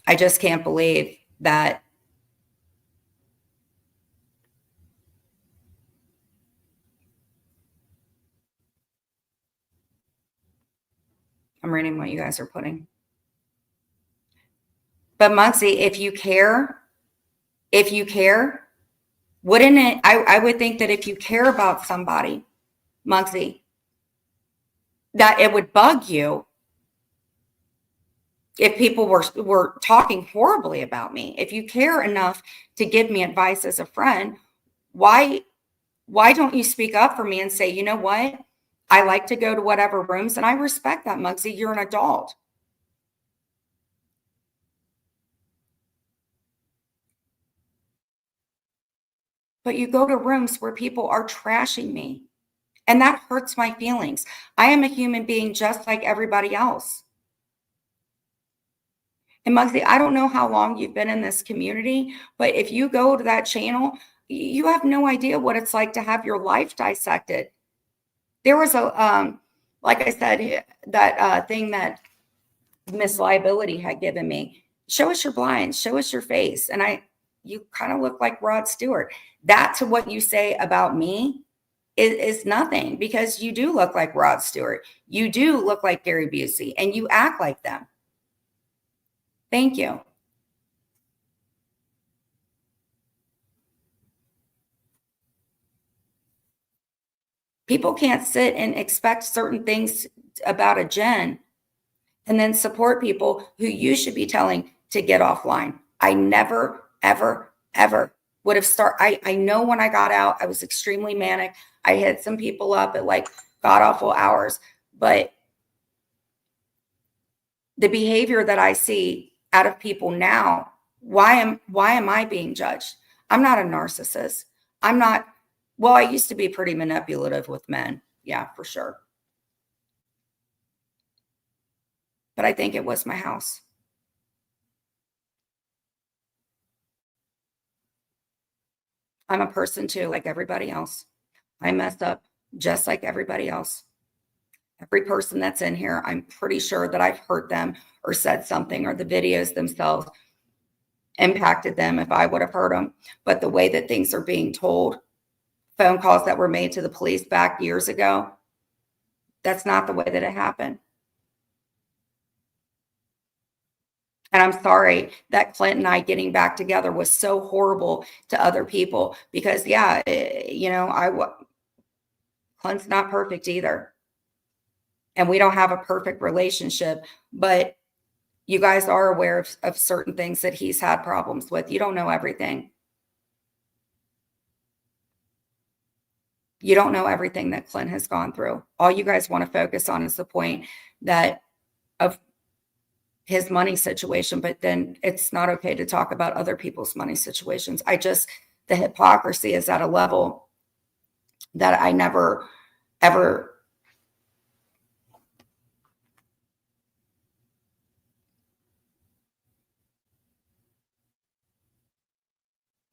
I just can't believe that I'm reading what you guys are putting. But Muncie, if you care, wouldn't it? I would think that if you care about somebody, Muncie, that it would bug you if people were talking horribly about me. If you care enough to give me advice as a friend, why don't you speak up for me and say, you know what? I like to go to whatever rooms, and I respect that, Muggsy. You're an adult. But you go to rooms where people are trashing me, and that hurts my feelings. I am a human being just like everybody else. And Muggsy, I don't know how long you've been in this community, but if you go to that channel, you have no idea what it's like to have your life dissected. There was a, like I said, that thing that Miss Liability had given me. Show us your blinds, show us your face. And you kind of look like Rod Stewart. That to what you say about me is nothing, because you do look like Rod Stewart. You do look like Gary Busey, and you act like them. Thank you. People can't sit and expect certain things about a Jen and then support people who you should be telling to get offline. I never, ever, ever would have started. I know when I got out, I was extremely manic. I hit some people up at like god awful hours, but the behavior that I see out of people now, why am I being judged? I'm not a narcissist. I'm not, well, I used to be pretty manipulative with men. Yeah, for sure. But I think it was my house. I'm a person too, like everybody else. I messed up just like everybody else. Every person that's in here, I'm pretty sure that I've hurt them or said something, or the videos themselves impacted them if I would have hurt them. But the way that things are being told, phone calls that were made to the police back years ago, that's not the way that it happened. And I'm sorry that Clint and I getting back together was so horrible to other people, because yeah, Clint's not perfect either. And we don't have a perfect relationship, but you guys are aware of certain things that he's had problems with. You don't know everything. You don't know everything that Clint has gone through. All you guys want to focus on is the point that of his money situation, but then it's not okay to talk about other people's money situations. The hypocrisy is at a level that I never, ever.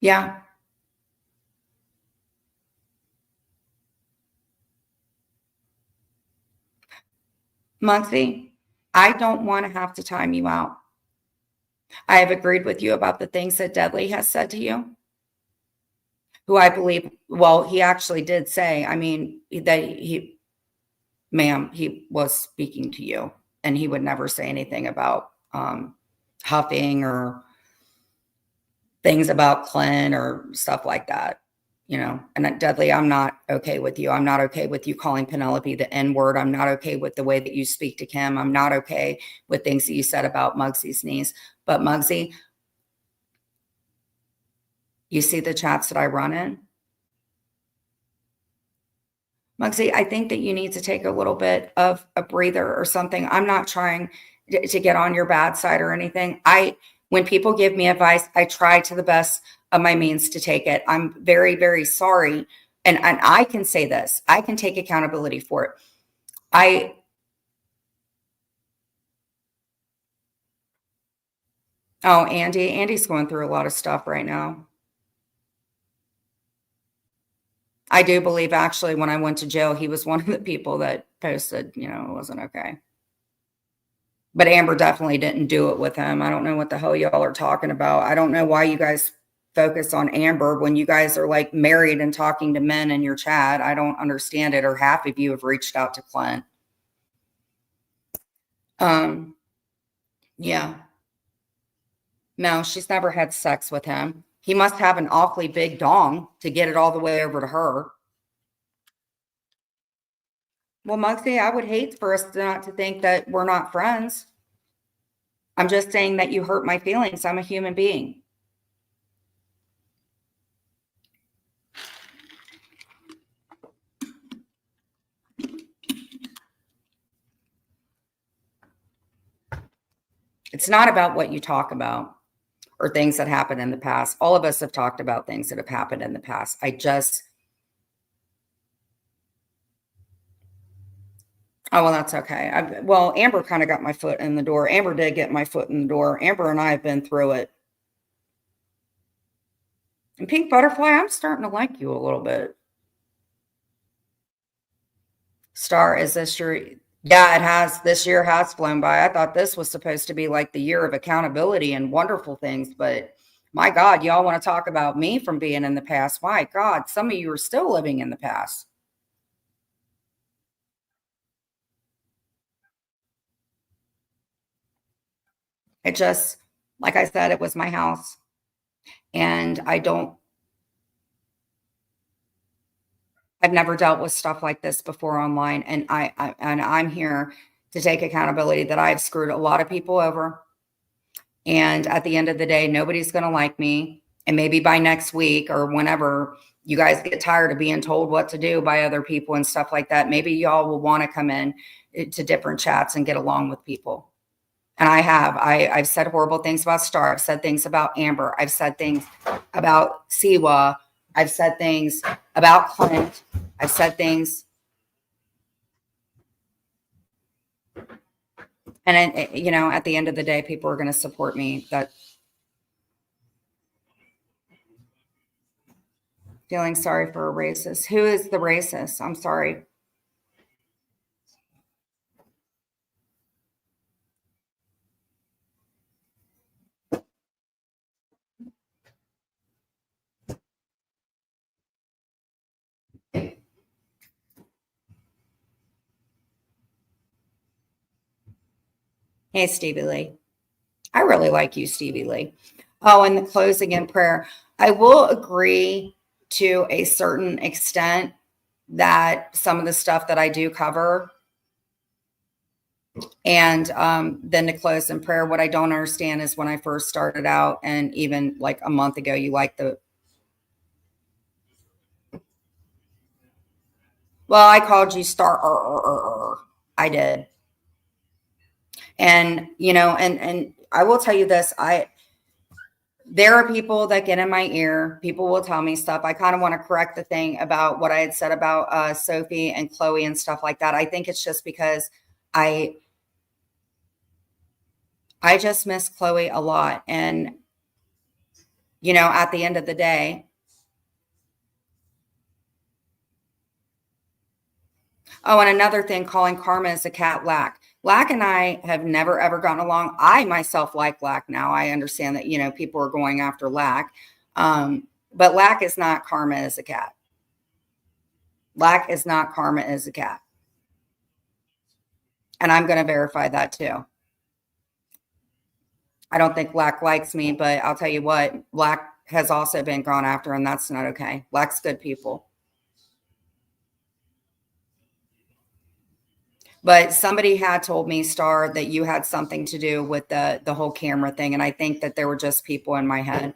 Yeah. Muncie, I don't want to have to time you out. I have agreed with you about the things that Deadly has said to you, who I believe, well, he actually did say, I mean, ma'am, he was speaking to you, and he would never say anything about huffing or things about Clint or stuff like that, and Dudley, I'm not okay with you. I'm not okay with you calling Penelope the N-word. I'm not okay with the way that you speak to Kim. I'm not okay with things that you said about Muggsy's niece. But Muggsy, you see the chats that I run in? Muggsy, I think that you need to take a little bit of a breather or something. I'm not trying to get on your bad side or anything. When people give me advice, I try to the best of my means to take it. I'm very, very sorry. And I can say this, I can take accountability for it. Andy's going through a lot of stuff right now. I do believe actually when I went to jail, he was one of the people that posted, it wasn't okay. But Amber definitely didn't do it with him. I don't know what the hell y'all are talking about. I don't know why you guys focus on Amber when you guys are like married and talking to men in your chat. I don't understand it. Or half of you have reached out to Clint. Yeah. No, she's never had sex with him. He must have an awfully big dong to get it all the way over to her. Well, Muggsy, I would hate for us not to think that we're not friends. I'm just saying that you hurt my feelings. I'm a human being. It's not about what you talk about or things that happened in the past. All of us have talked about things that have happened in the past. Oh, well, that's okay. Amber kind of got my foot in the door. Amber did get my foot in the door. Amber and I have been through it. And Pink Butterfly, I'm starting to like you a little bit. Star, is this your... Yeah, it has. This year has flown by. I thought this was supposed to be like the year of accountability and wonderful things, but my God, y'all want to talk about me from being in the past. My God, some of you are still living in the past. It just, like I said, it was my house. And I I've never dealt with stuff like this before online, and I'm here to take accountability that I've screwed a lot of people over. And at the end of the day, nobody's going to like me. And maybe by next week or whenever you guys get tired of being told what to do by other people and stuff like that, maybe y'all will want to come in to different chats and get along with people. And I have. I've said horrible things about Star. I've said things about Amber. I've said things about Siwa. I've said things about Clint. I've said things. And, you know, at the end of the day, people are going to support me. That feeling sorry for a racist. Who is the racist? I'm sorry. Hey, Stevie Lee. I really like you, Stevie Lee. Oh, and the closing in prayer. I will agree to a certain extent that some of the stuff that I do cover. And then to close in prayer, what I don't understand is when I first started out, and even like a month ago, you like the, well, I called you Star. I did. And, you know, and I will tell you this, there are people that get in my ear. People will tell me stuff. I kind of want to correct the thing about what I had said about Sophie and Chloe and stuff like that. I think it's just because I just miss Chloe a lot. And, you know, at the end of the day, oh, and another thing, calling Karma as a cat Lack. Lack and I have never, ever gotten along. I myself like Lack now. I understand that, you know, people are going after Lack. But Lack is not Karma as a cat. Lack is not Karma as a cat. And I'm going to verify that too. I don't think Lack likes me, but I'll tell you what, Lack has also been gone after, and that's not okay. Lack's good people. But somebody had told me, Star, that you had something to do with the whole camera thing. And I think that there were just people in my head.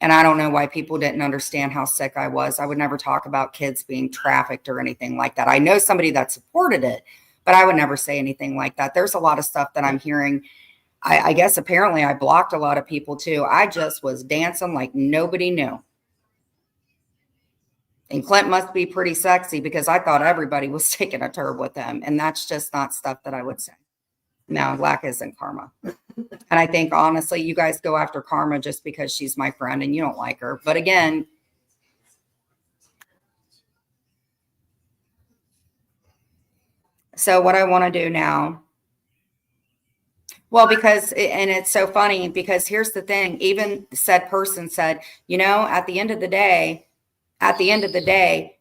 And I don't know why people didn't understand how sick I was. I would never talk about kids being trafficked or anything like that. I know somebody that supported it, but I would never say anything like that. There's a lot of stuff that I'm hearing. I guess apparently I blocked a lot of people too. I just was dancing like nobody knew. And Clint must be pretty sexy because I thought everybody was taking a turn with him. And that's just not stuff that I would say. No, Lack isn't Karma. And I think, honestly, you guys go after Karma just because she's my friend and you don't like her. But again, so what I want to do now, well, because, and it's so funny because here's the thing, even said person said, you know, at the end of the day,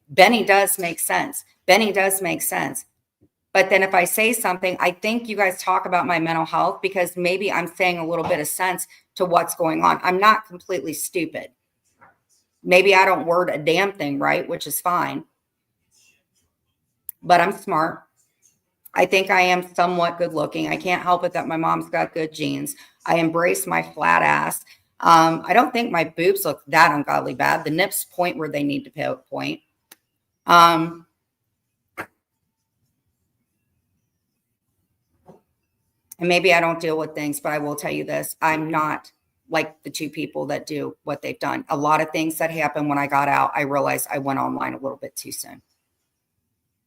Benny does make sense. Benny does make sense. But then if I say something, I think you guys talk about my mental health because maybe I'm saying a little bit of sense to what's going on. I'm not completely stupid. Maybe I don't word a damn thing right, which is fine. But I'm smart. I think I am somewhat good looking. I can't help it that my mom's got good genes. I embrace my flat ass. I don't think my boobs look that ungodly bad. The nips point where they need to point. And maybe I don't deal with things, but I will tell you this. I'm not like the two people that do what they've done. A lot of things that happened when I got out, I realized I went online a little bit too soon.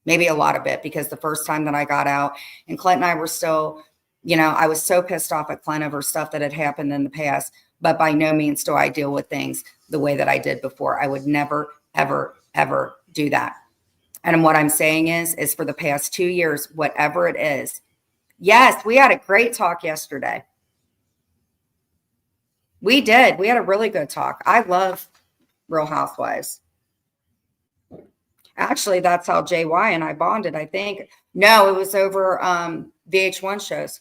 Maybe a lot of it, because the first time that I got out and Clint and I were still, you know, I was so pissed off at Clint over stuff that had happened in the past, but by no means do I deal with things the way that I did before. I would never, ever, ever do that. And what I'm saying is for the past 2 years, whatever it is, yes, we had a great talk yesterday. We did. We had a really good talk. I love Real Housewives. Actually, that's how JY and I bonded, I think. No, it was over VH1 shows.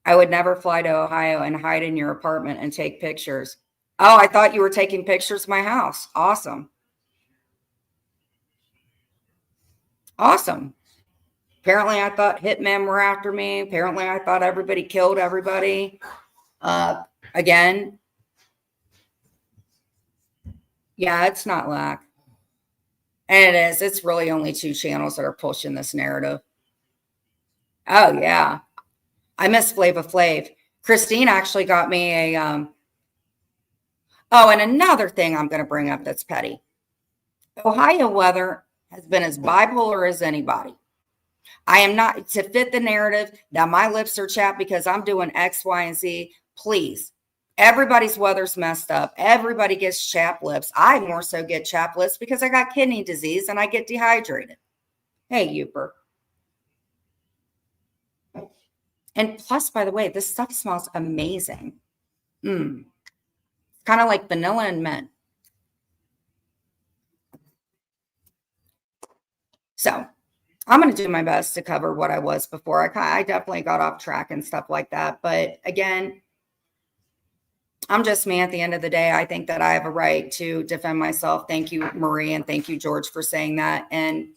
I would never fly to Ohio and hide in your apartment and take pictures. Oh, I thought you were taking pictures of my house. Awesome. Awesome. Apparently, I thought hitmen were after me. Apparently, I thought everybody killed everybody. Again, yeah, it's not lack. And it is. It's really only 2 channels that are pushing this narrative. Oh, yeah. I miss Flava Flav. Christine actually got me a, oh, and another thing I'm going to bring up that's petty. Ohio weather has been as bipolar as anybody. I am not to fit the narrative that my lips are chapped because I'm doing X, Y, and Z. Please. Everybody's weather's messed up. Everybody gets chapped lips. I more so get chapped lips because I got kidney disease and I get dehydrated. Hey, Youper. And plus, by the way, this stuff smells amazing. It's kind of like vanilla and mint. So I'm going to do my best to cover what I was before. I definitely got off track and stuff like that. But again, I'm just me at the end of the day. I think that I have a right to defend myself. Thank you, Marie, and thank you, George, for saying that. And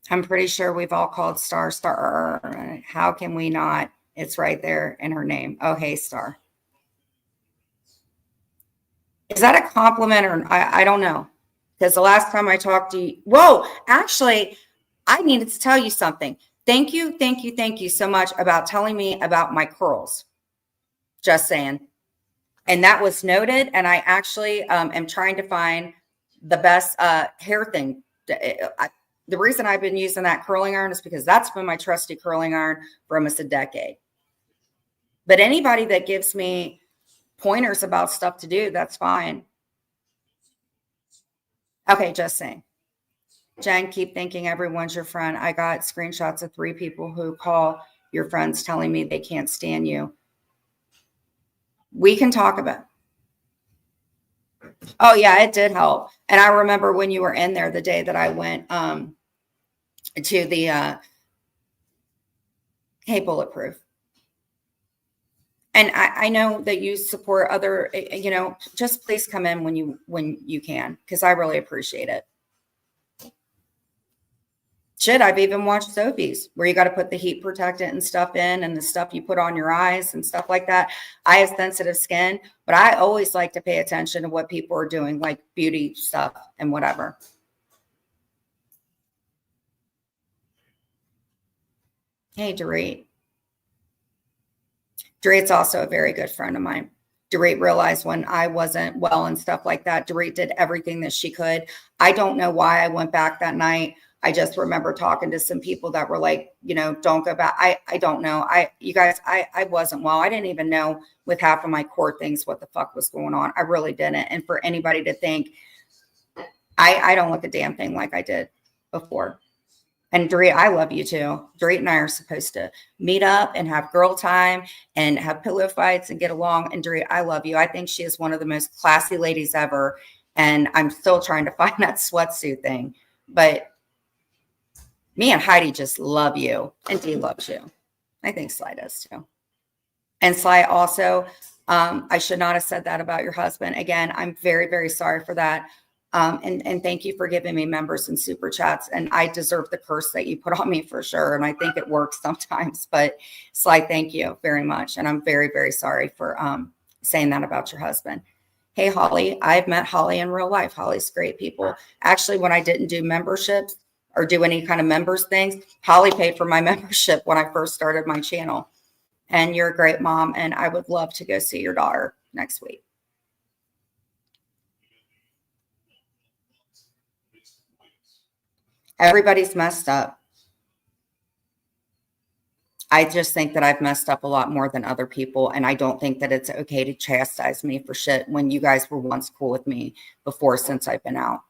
I'm pretty sure we've all called Star. How can we not? It's right there in her name. Oh, hey, Star. Is that a compliment or I don't know? Because the last time I talked to you, whoa, actually, I needed to tell you something. Thank you so much about telling me about my curls. Just saying. And that was noted. And I actually am trying to find the best hair thing. The reason I've been using that curling iron is because that's been my trusty curling iron for almost a decade. But anybody that gives me pointers about stuff to do, that's fine. Okay, just saying. Jen, keep thinking everyone's your friend. I got screenshots of 3 people who call your friends telling me they can't stand you. We can talk about. Oh, yeah, it did help. And I remember when you were in there the day that I went to the Hey Bulletproof. And I know that you support other, just please come in when you can, because I really appreciate it. Shit, I've even watched Sophie's where you got to put the heat protectant and stuff in and the stuff you put on your eyes and stuff like that. I have sensitive skin, but I always like to pay attention to what people are doing, like beauty stuff and whatever. Hey, Dorit. Dorit's also a very good friend of mine. Dorit realized when I wasn't well and stuff like that, Dorit did everything that she could. I don't know why I went back that night. I just remember talking to some people that were like, don't go back. I don't know. You guys, I wasn't well. I didn't even know with half of my core things what the fuck was going on. I really didn't. And for anybody to think I don't look a damn thing like I did before. And Dorit, I love you too. Dorit and I are supposed to meet up and have girl time and have pillow fights and get along. And Dorit, I love you. I think she is one of the most classy ladies ever. And I'm still trying to find that sweatsuit thing. But me and Heidi just love you. And Dee loves you. I think Sly does too. And Sly also, I should not have said that about your husband. Again, I'm very, very sorry for that. And thank you for giving me members and super chats. And I deserve the curse that you put on me for sure. And I think it works sometimes. But Sly, thank you very much. And I'm very, very sorry for saying that about your husband. Hey, Holly, I've met Holly in real life. Holly's great people. Actually, when I didn't do memberships or do any kind of members things, Holly paid for my membership when I first started my channel. And you're a great mom. And I would love to go see your daughter next week. Everybody's messed up. I just think that I've messed up a lot more than other people. And I don't think that it's okay to chastise me for shit when you guys were once cool with me before since I've been out.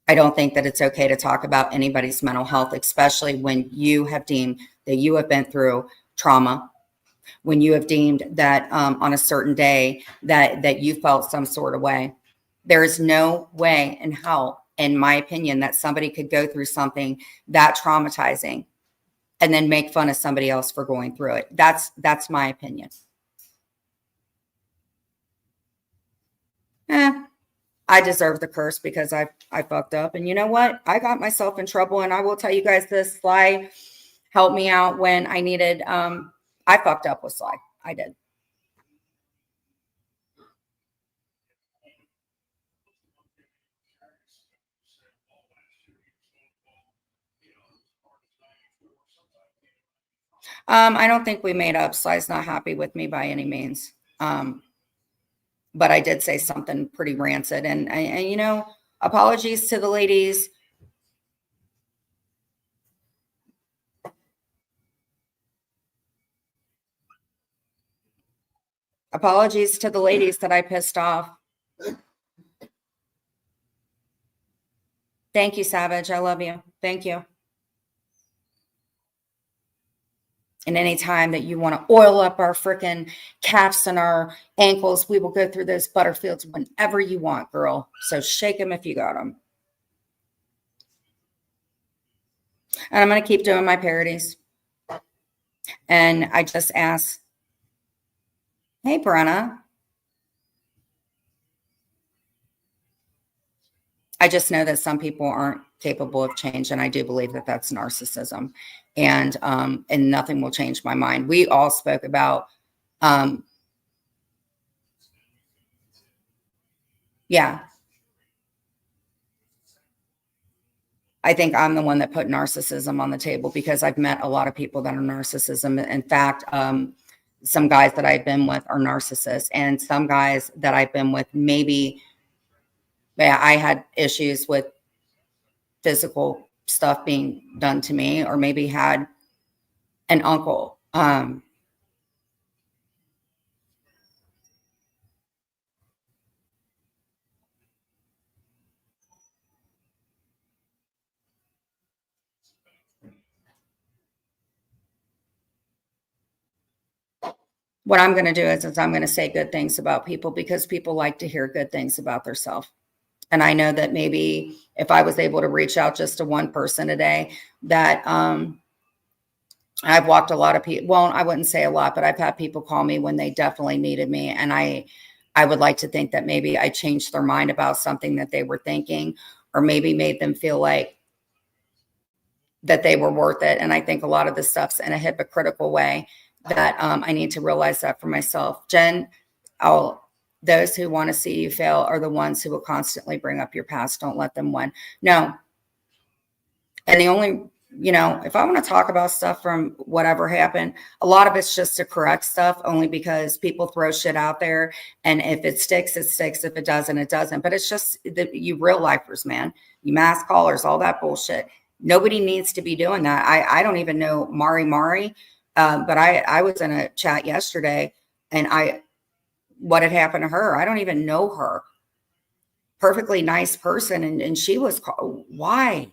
I don't think that it's okay to talk about anybody's mental health, especially when you have deemed that you have been through trauma, when you have deemed that on a certain day that you felt some sort of way. There is no way in hell, in my opinion, that somebody could go through something that traumatizing and then make fun of somebody else for going through it. That's my opinion. I deserve the curse because I fucked up. And you know what? I got myself in trouble. And I will tell you guys this, Sly helped me out when I needed, I fucked up with Sly. I did. I don't think we made up. Sly's not happy with me by any means. But I did say something pretty rancid. And you know, apologies to the ladies. Apologies to the ladies that I pissed off. Thank you, Savage. I love you. Thank you. And anytime that you want to oil up our freaking calves and our ankles, we will go through those butterfields whenever you want, girl. So shake them if you got them. And I'm going to keep doing my parodies. And I just asked, hey, Brenna. I just know that some people aren't capable of change. And I do believe that that's narcissism. And nothing will change my mind. We all spoke about, yeah. I think I'm the one that put narcissism on the table because I've met a lot of people that are narcissism. In fact, some guys that I've been with are narcissists, and some guys that I've been with, maybe I had issues with physical stuff being done to me, or maybe had an uncle. What I'm going to do is I'm going to say good things about people because people like to hear good things about themselves. And I know that maybe if I was able to reach out just to one person a day, that I've walked a lot of people. Well, I wouldn't say a lot, but I've had people call me when they definitely needed me. And I would like to think that maybe I changed their mind about something that they were thinking, or maybe made them feel like that they were worth it. And I think a lot of this stuff's in a hypocritical way that I need to realize that for myself. Jen, those who want to see you fail are the ones who will constantly bring up your past. Don't let them win. No. And the only, you know, if I want to talk about stuff from whatever happened, a lot of it's just to correct stuff, only because people throw shit out there. And if it sticks, it sticks. If it doesn't, it doesn't. But it's just that you real lifers, man, you mass callers, all that bullshit. Nobody needs to be doing that. I don't even know Mari. But I was in a chat yesterday, and what had happened to her? I don't even know her. Perfectly nice person. And she was called. Why?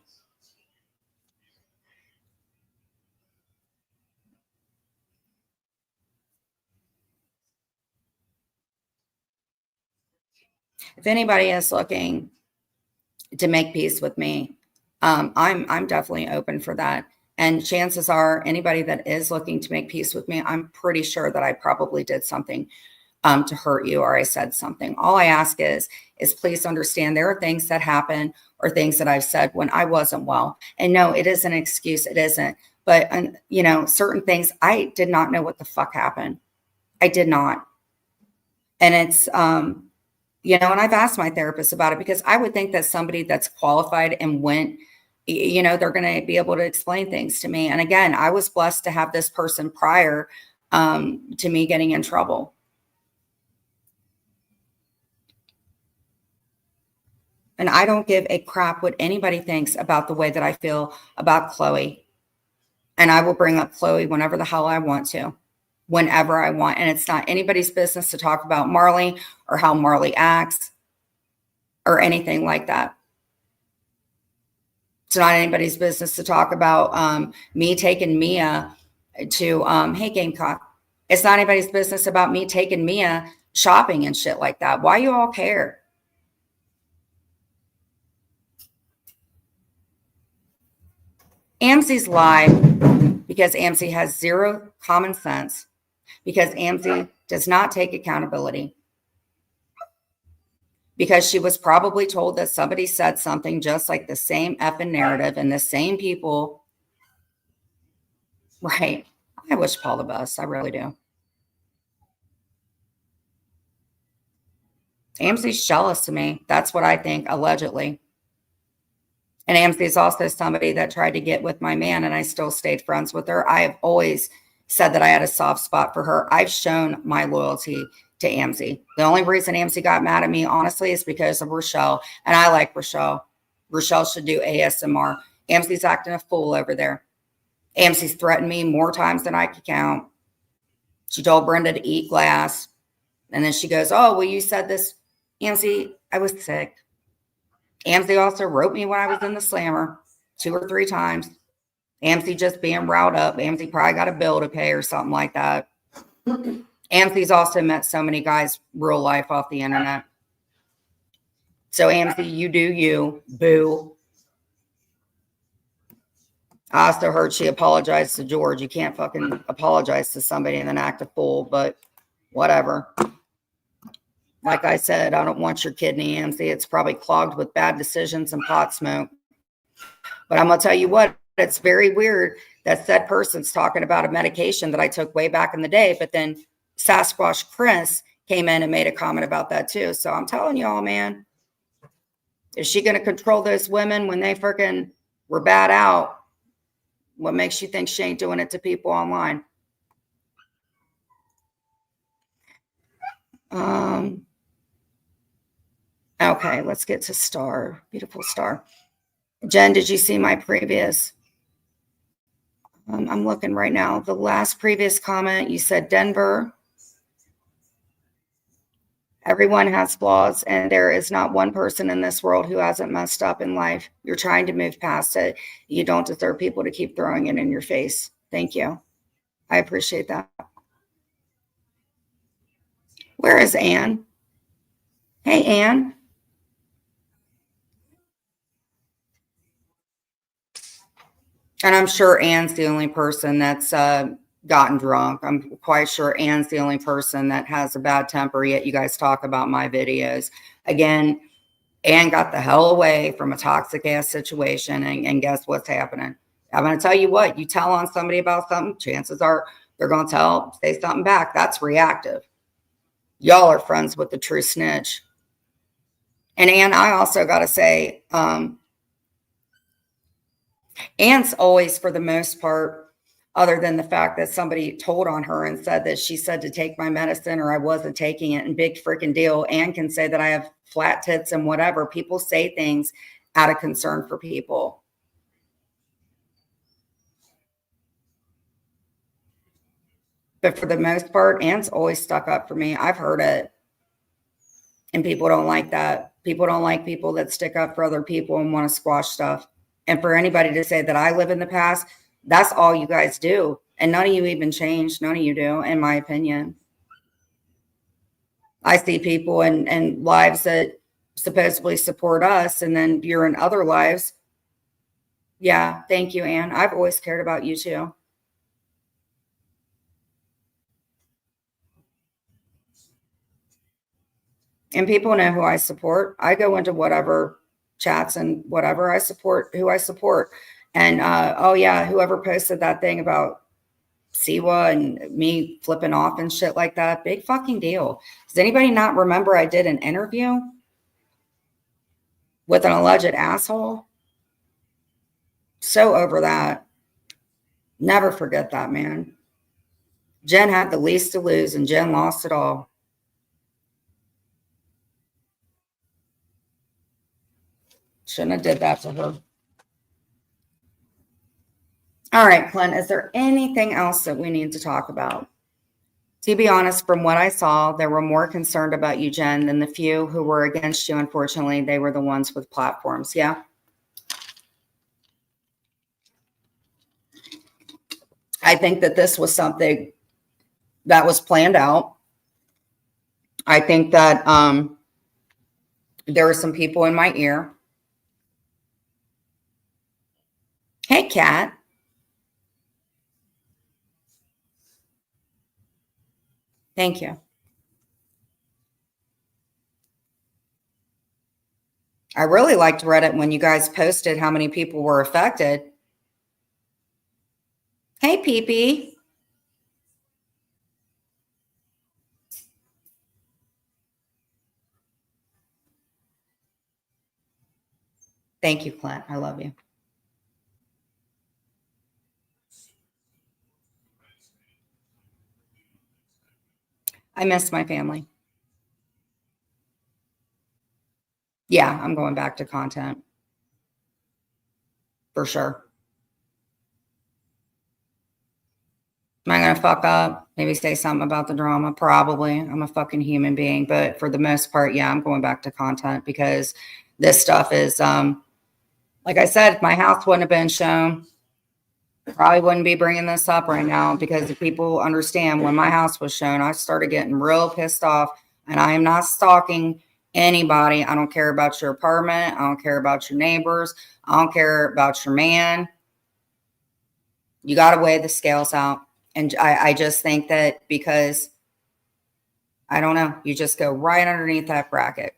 If anybody is looking to make peace with me, I'm definitely open for that. And chances are anybody that is looking to make peace with me, I'm pretty sure that I probably did something to hurt you, or I said something. All I ask is please understand there are things that happen or things that I've said when I wasn't well. And no, it isn't an excuse. It isn't. But, you know, certain things, I did not know what the fuck happened. I did not. And it's, you know, and I've asked my therapist about it, because I would think that somebody that's qualified and went, you know, they're going to be able to explain things to me. And again, I was blessed to have this person prior to me getting in trouble. And I don't give a crap what anybody thinks about the way that I feel about Chloe. And I will bring up Chloe whenever the hell I want to, whenever I want. And it's not anybody's business to talk about Marley or how Marley acts or anything like that. It's not anybody's business to talk about me taking Mia to, hey, Gamecock. It's not anybody's business about me taking Mia shopping and shit like that. Why you all care? AMZ's live because AMZ has zero common sense, because AMZ does not take accountability. because she was probably told that somebody said something just like the same effing narrative and the same people. Right. I wish Paul the best. I really do. AMC's jealous of me. That's what I think, allegedly. And AMC is also somebody that tried to get with my man, and I still stayed friends with her. I have always said that I had a soft spot for her. I've shown my loyalty to AMC. The only reason AMC got mad at me, honestly, is because of Rochelle. And I like Rochelle. Rochelle should do ASMR. AMC's acting a fool over there. AMC's threatened me more times than I could count. She told Brenda to eat glass. And then she goes, oh, well, you said this. AMC, I was sick. AMC also wrote me when I was in the slammer 2 or 3 times. AMC just being riled up. AMC probably got a bill to pay or something like that. AMC's also met so many guys real life off the internet. So AMC, you do you. Boo. I also heard she apologized to George. You can't fucking apologize to somebody and then act a fool, but whatever. Like I said, I don't want your kidney, AMC. It's probably clogged with bad decisions and pot smoke. But I'm going to tell you what, it's very weird that said person's talking about a medication that I took way back in the day, but then Sasquatch Chris came in and made a comment about that too. So I'm telling y'all, man, is she going to control those women when they freaking were bad out? What makes you think she ain't doing it to people online? Okay, let's get to Star. Beautiful Star. Jen, did you see my previous? I'm looking right now. The last previous comment, you said Denver. Everyone has flaws, and there is not one person in this world who hasn't messed up in life. You're trying to move past it. You don't deserve people to keep throwing it in your face. Thank you. I appreciate that. Where is Anne? Hey, Anne. And I'm sure Anne's the only person that's gotten drunk. I'm quite sure Anne's the only person that has a bad temper, yet you guys talk about my videos. Again, Anne got the hell away from a toxic ass situation, and guess what's happening? I'm going to tell you what, you tell on somebody about something, chances are they're going to say something back. That's reactive. Y'all are friends with the true snitch. And Anne, I also got to say, Anne's always, for the most part, other than the fact that somebody told on her and said that she said to take my medicine or I wasn't taking it, and big freaking deal. Anne can say that I have flat tits and whatever. People say things out of concern for people. But for the most part, Anne's always stuck up for me. I've heard it. And people don't like that. People don't like people that stick up for other people and want to squash stuff. And for anybody to say that I live in the past, that's all you guys do. And none of you even change. None of you do, in my opinion. I see people in lives that supposedly support us, and then you're in other lives. Yeah, thank you, Anne. I've always cared about you too. And people know who I support. I go into whatever chats and whatever, I support who I support. And oh yeah, whoever posted that thing about Siwa and me flipping off and shit like that, big fucking deal. Does anybody not remember I did an interview with an alleged asshole? So over that. Never forget that, man. Jen had the least to lose and Jen lost it all. Shouldn't have did that to her. All right, Clint, is there anything else that we need to talk about? To be honest, from what I saw, they were more concerned about you, Jen, than the few who were against you. Unfortunately, they were the ones with platforms. Yeah. I think that this was something that was planned out. I think that there were some people in my ear. Hey, Kat. Thank you. I really liked Reddit when you guys posted how many people were affected. Hey, Pee-Pee. Thank you, Clint. I love you. I missed my family. Yeah, I'm going back to content. For sure. Am I going to fuck up? Maybe say something about the drama? Probably. I'm a fucking human being. But for the most part, yeah, I'm going back to content because this stuff is, like I said, if my house wouldn't have been shown, probably wouldn't be bringing this up right now because if people understand when my house was shown, I started getting real pissed off. And I am not stalking anybody. I don't care about your apartment. I don't care about your neighbors. I don't care about your man. You got to weigh the scales out. And I just think that because, I don't know, you just go right underneath that bracket.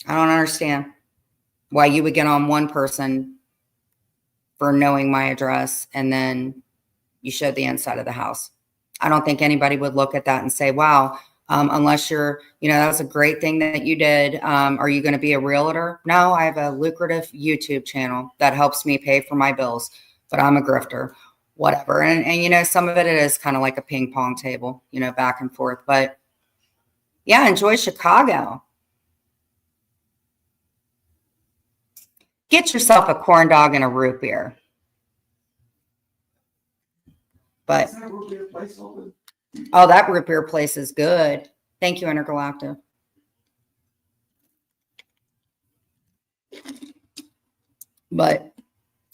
I don't understand why you would get on one person for knowing my address and then you showed the inside of the house. I don't think anybody would look at that and say, wow, unless you're, that was a great thing that you did. Are you going to be a realtor? No, I have a lucrative YouTube channel that helps me pay for my bills, but I'm a grifter, whatever. And some of it is kind of like a ping pong table, back and forth. But yeah, enjoy Chicago. Get yourself a corn dog and a root beer. But that root beer place is good. Thank you, Intergalactic. But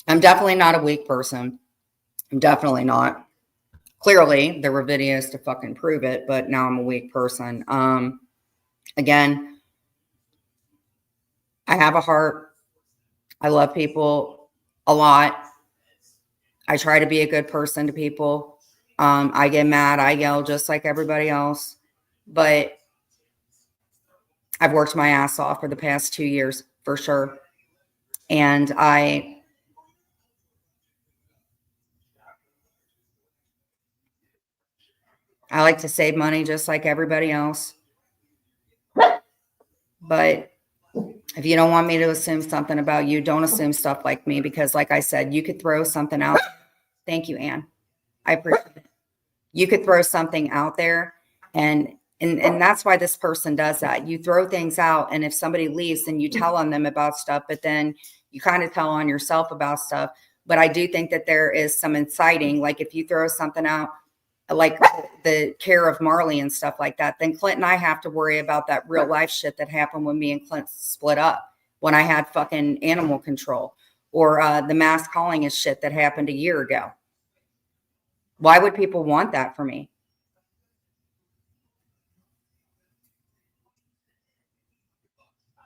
I'm definitely not a weak person. I'm definitely not. Clearly, there were videos to fucking prove it, but now I'm a weak person. Again, I have a heart. I love people a lot. I try to be a good person to people. I get mad. I yell just like everybody else. But I've worked my ass off for the past 2 years, for sure. And I like to save money just like everybody else. But if you don't want me to assume something about you, don't assume stuff like me because, like I said, you could throw something out. Thank you, Anne. I appreciate it. You could throw something out there and that's why this person does that. You throw things out, and if somebody leaves, then you tell on them about stuff, but then you kind of tell on yourself about stuff. But I do think that there is some inciting, like if you throw something out, like the care of Marley and stuff like that, then Clint and I have to worry about that real life shit that happened when me and Clint split up, when I had fucking animal control, or the mass calling is shit that happened a year ago. Why would people want that for me?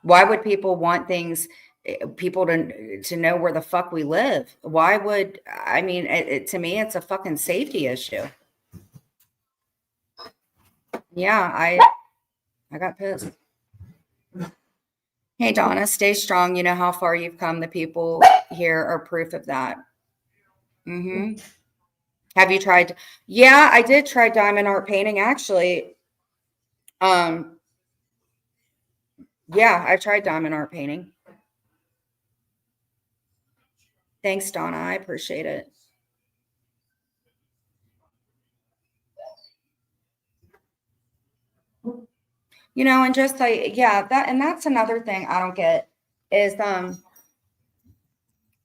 Why would people want people to know where the fuck we live? Why would, I mean, to me, it's a fucking safety issue. Yeah, I got pissed. Hey, Donna, stay strong. You know how far you've come. The people here are proof of that. Mm-hmm. Have you tried? Yeah, I did try diamond art painting, actually. Yeah, I tried diamond art painting. Thanks, Donna. I appreciate it. And just like, yeah, that's another thing I don't get is, and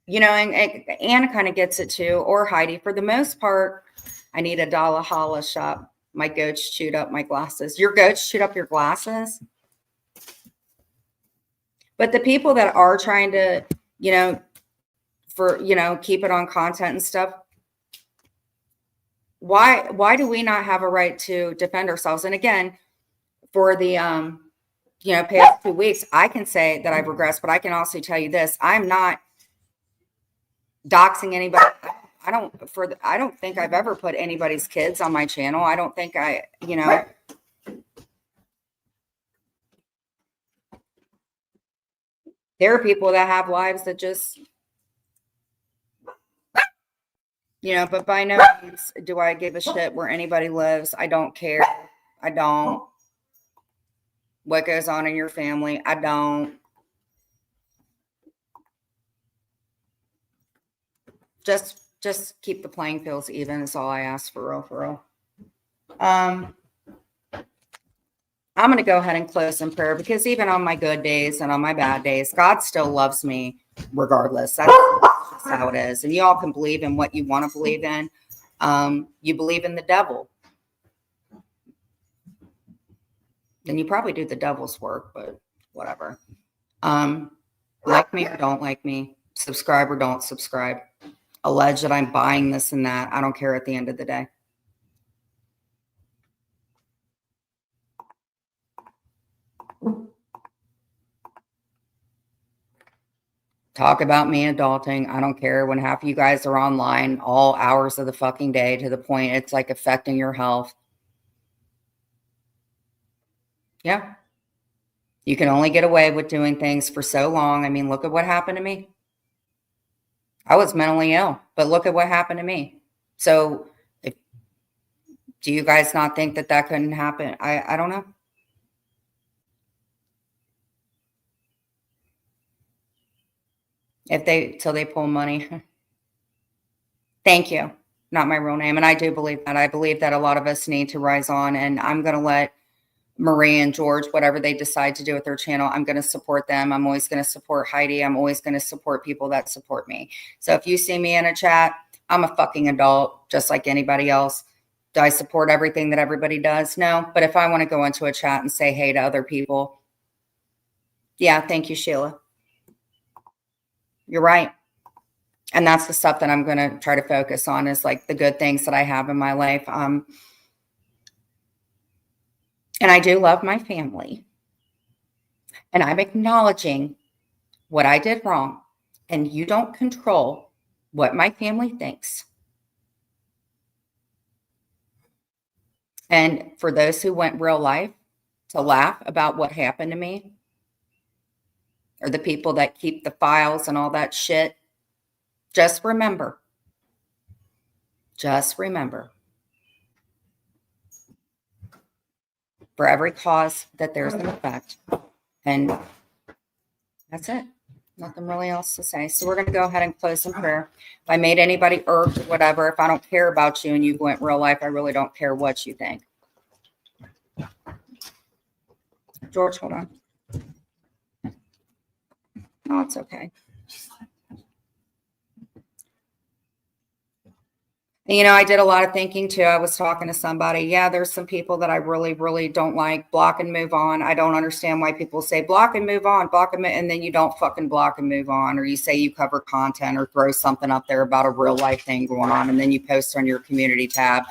Anna kind of gets it too, or Heidi. For the most part, I need a dollar holla shop. My goats chewed up my glasses. Your goats chewed up your glasses? But the people that are trying to, keep it on content and stuff, why do we not have a right to defend ourselves? And again, for the past 2 weeks, I can say that I've regressed, but I can also tell you this: I'm not doxing anybody. I don't think I've ever put anybody's kids on my channel. I don't think There are people that have lives that just, but by no means do I give a shit where anybody lives. I don't care. I don't. What goes on in your family, I don't. Just keep the playing fields even is all I ask for real. I'm going to go ahead and close in prayer because even on my good days and on my bad days, God still loves me regardless. That's just how it is. And you all can believe in what you want to believe in. You believe in the devil, then you probably do the devil's work, but whatever. Like me or don't like me, subscribe or don't subscribe, allege that I'm buying this and that. I don't care at the end of the day. Talk about me adulting. I don't care when half of you guys are online all hours of the fucking day to the point it's like affecting your health. Yeah. You can only get away with doing things for so long. I mean, look at what happened to me. I was mentally ill, but look at what happened to me. So do you guys not think that that couldn't happen? I don't know. Till they pull money. Thank you. Not my real name. And I do believe that. I believe that a lot of us need to rise on, and I'm going to let Marie and George, whatever they decide to do with their channel, I'm going to support them. I'm always going to support Heidi. I'm always going to support people that support me. So if you see me in a chat, I'm a fucking adult, just like anybody else. Do I support everything that everybody does? No. But if I want to go into a chat and say hey to other people, yeah, thank you, Sheila. You're right. And that's the stuff that I'm going to try to focus on is like the good things that I have in my life. And I do love my family. And I'm acknowledging what I did wrong. And you don't control what my family thinks. And for those who went real life to laugh about what happened to me, or the people that keep the files and all that shit, just remember, for every cause that there's an effect. And that's it. Nothing really else to say. So we're going to go ahead and close in prayer. If I made anybody irked or whatever, if I don't care about you and you went real life, I really don't care what you think. George, hold on. No, it's okay. And, I did a lot of thinking too. I was talking to somebody. Yeah, there's some people that I really, really don't like. Block and move on. I don't understand why people say block and move on, and then you don't fucking block and move on. Or you say you cover content or throw something up there about a real life thing going on. And then you post on your community tab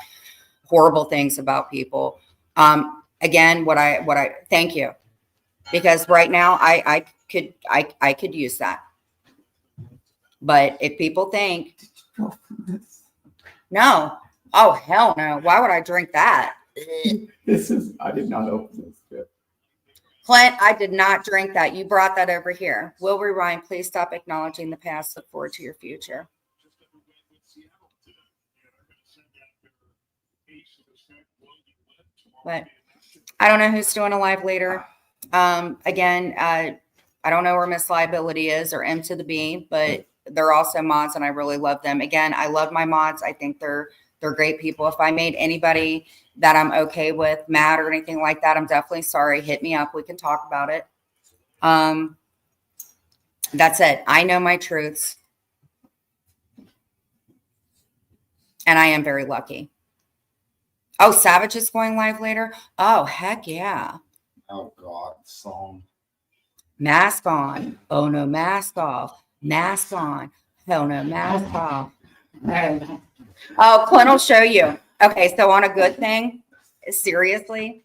horrible things about people. Again, what I thank you. Because right now I could use that. But if people think no. Oh, hell no. Why would I drink that? I did not open this. Clint, I did not drink that. You brought that over here. Will rewind. Please stop acknowledging the past. Look forward to your future. But I don't know who's doing a live later. Again, I don't know where Miss Liability is or M to the B, but they're also mods and I really love them. Again, I love my mods. I think they're great people. If I made anybody that I'm okay with mad or anything like that, I'm definitely sorry. Hit me up. We can talk about it. That's it. I know my truths. And I am very lucky. Oh, Savage is going live later. Oh, heck yeah. Oh God, song. Mask on. Oh no, mask off. Mask on. Hell no, mask off. Oh, Clint will show you. Okay, so on a good thing, seriously.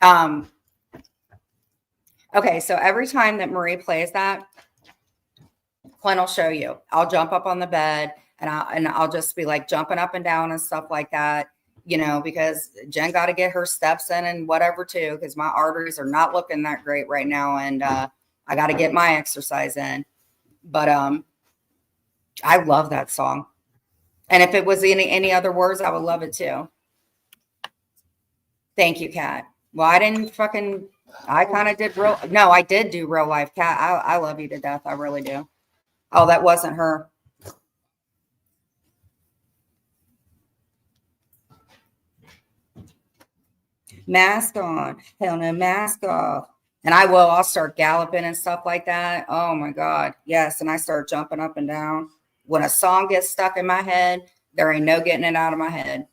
Okay, so every time that Marie plays that, Clint will show you. I'll jump up on the bed and I'll just be like jumping up and down and stuff like that, because Jen got to get her steps in and whatever too, because my arteries are not looking that great right now. And I got to get my exercise in. But I love that song. And if it was any other words, I would love it too. Thank you, Kat. Well, I didn't fucking, I kind of did no, I did do real life, Kat. I love you to death. I really do. Oh, that wasn't her. Mask on. Hell no, mask off. And I'll start galloping and stuff like that. Oh my God. Yes. And I start jumping up and down. When a song gets stuck in my head, there ain't no getting it out of my head.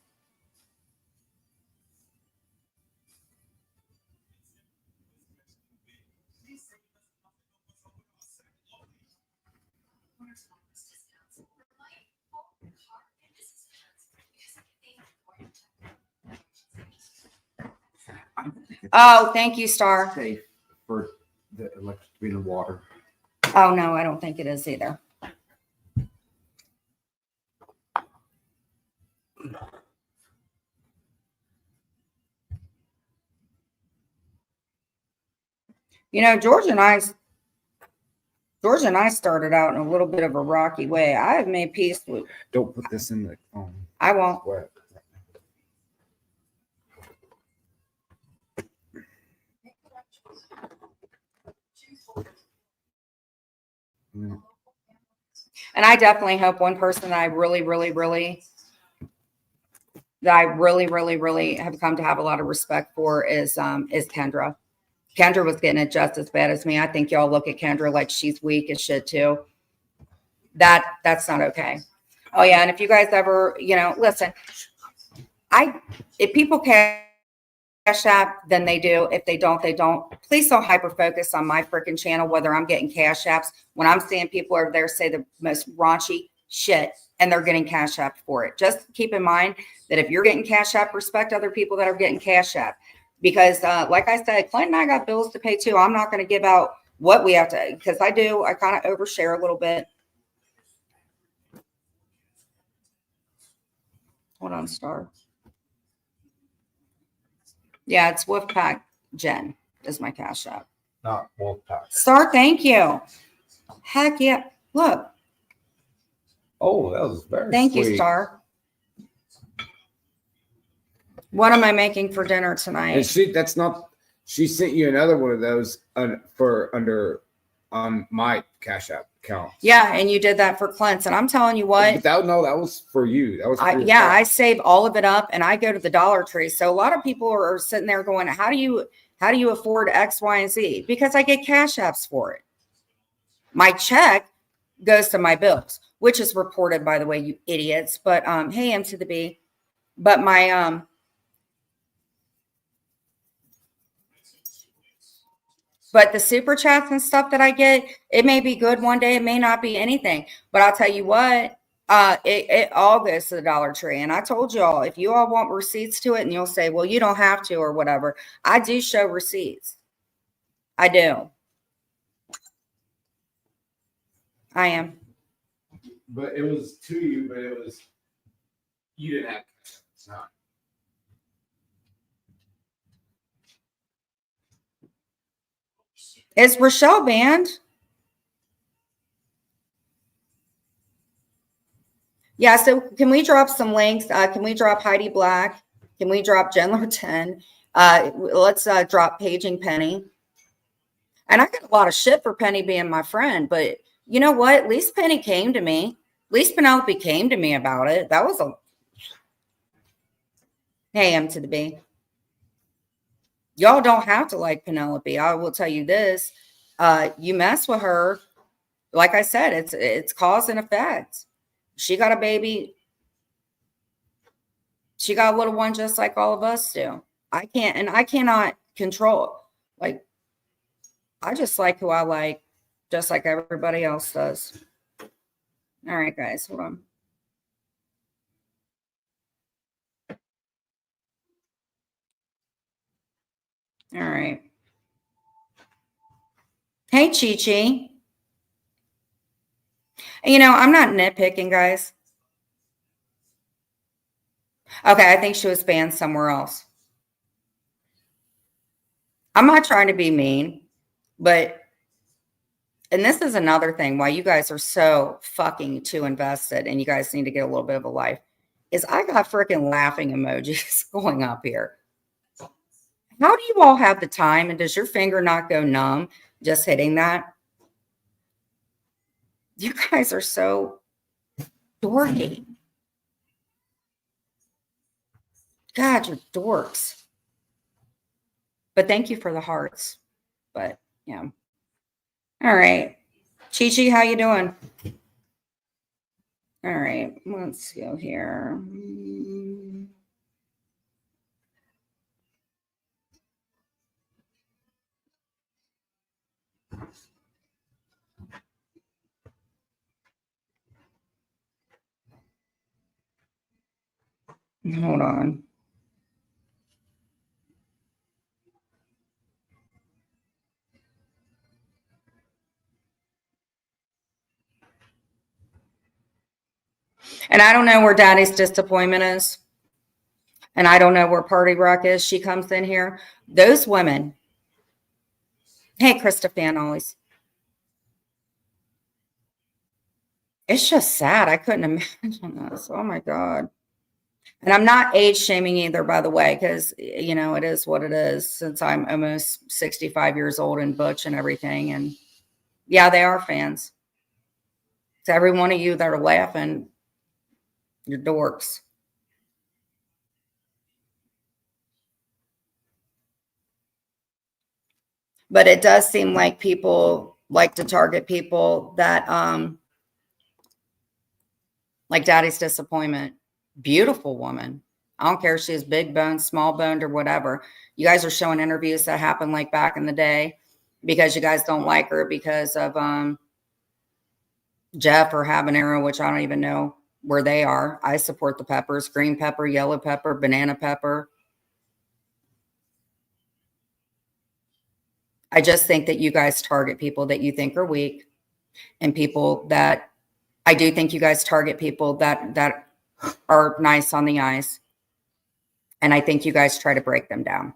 Oh, thank you, Star. Safe for the electric to be in the water. Oh, no, I don't think it is either. You know, George and I started out in a little bit of a rocky way. I have made peace with. Don't put this in the I won't. wet. And I definitely hope one person that I really have come to have a lot of respect for is Kendra. Kendra was getting it just as bad as me. I think y'all look at Kendra like she's weak as shit too. That's not okay. Oh yeah, and if you guys ever, listen, if people cash app, then they do. If they don't, they don't. Please don't hyper focus on my freaking channel, whether I'm getting cash apps. When I'm seeing people over there say the most raunchy shit and they're getting cash app for it. Just keep in mind that if you're getting cash app, respect other people that are getting cash app. Because like I said, Clint and I got bills to pay too. I'm not going to give out what we have to, because I kind of overshare a little bit. Hold on, Star. Yeah, it's Wolfpack Jen is my cash app. Not Wolfpack. Star, thank you. Heck yeah. Look. Oh, that was very Thank sweet. you, Star. What am I making for dinner tonight? And she sent you another one of those under my Cash App account. Yeah, and you did that for Clint's, and I'm telling you what. But that was for you. That was for I save all of it up and I go to the Dollar Tree. So a lot of people are sitting there going, how do you afford X, Y, and Z? Because I get cash apps for it. My check goes to my bills, which is reported, by the way, you idiots. But hey, M to the B. But my but the super chats and stuff that I get, it may be good one day, it may not be anything. But I'll tell you what, it all goes to the Dollar Tree. And I told y'all, if you all want receipts to it, and you'll say, well, you don't have to or whatever. I do show receipts. I do. I am. But it was to you, but it was you didn't have to. It's not. Is Rochelle banned? Yeah, so can we drop some links? Can we drop Heidi Black? Can we drop Jen 10? Let's drop Paging Penny. And I got a lot of shit for Penny being my friend, but you know what? At least Penny came to me. At least Penelope came to me about it. That was a hey, M to the B. Y'all don't have to like Penelope. I will tell you this. You mess with her, like I said, it's cause and effect. She got a baby. She got a little one just like all of us do. I cannot control. Like, I just like who I like, just like everybody else does. All right, guys, hold on. All right. Hey, Chi-Chi. You know, I'm not nitpicking, guys. Okay, I think she was banned somewhere else. I'm not trying to be mean, but And this is another thing why you guys are so fucking too invested and you guys need to get a little bit of a life is I got freaking laughing emojis going up here. How do you all have the time and does your finger not go numb just hitting that? You guys are so dorky. God, you're dorks. But thank you for the hearts. But yeah. All right. Chi-Chi, how you doing? All right. Let's go here. Hold on. And I don't know where Daddy's disappointment is. And I don't know where Party Rock is. She comes in here. Those women. Hey, Krista Fan always. It's just sad. I couldn't imagine this. Oh my God. And I'm not age shaming either, by the way, because, you know, it is what it is since I'm almost 65 years old and butch and everything. And yeah, they are fans. To every one of you that are laughing, you're dorks. But it does seem like people like to target people that, like Daddy's disappointment. Beautiful woman. I don't care if she's big boned, small boned, or whatever. You guys are showing interviews that happened like back in the day because you guys don't like her because of Jeff or habanero, which I don't even know where they are. I support the peppers, green pepper, yellow pepper, banana pepper. I just think that you guys target people that you think are weak and people that I do think you guys target people that are nice on the eyes. And I think you guys try to break them down.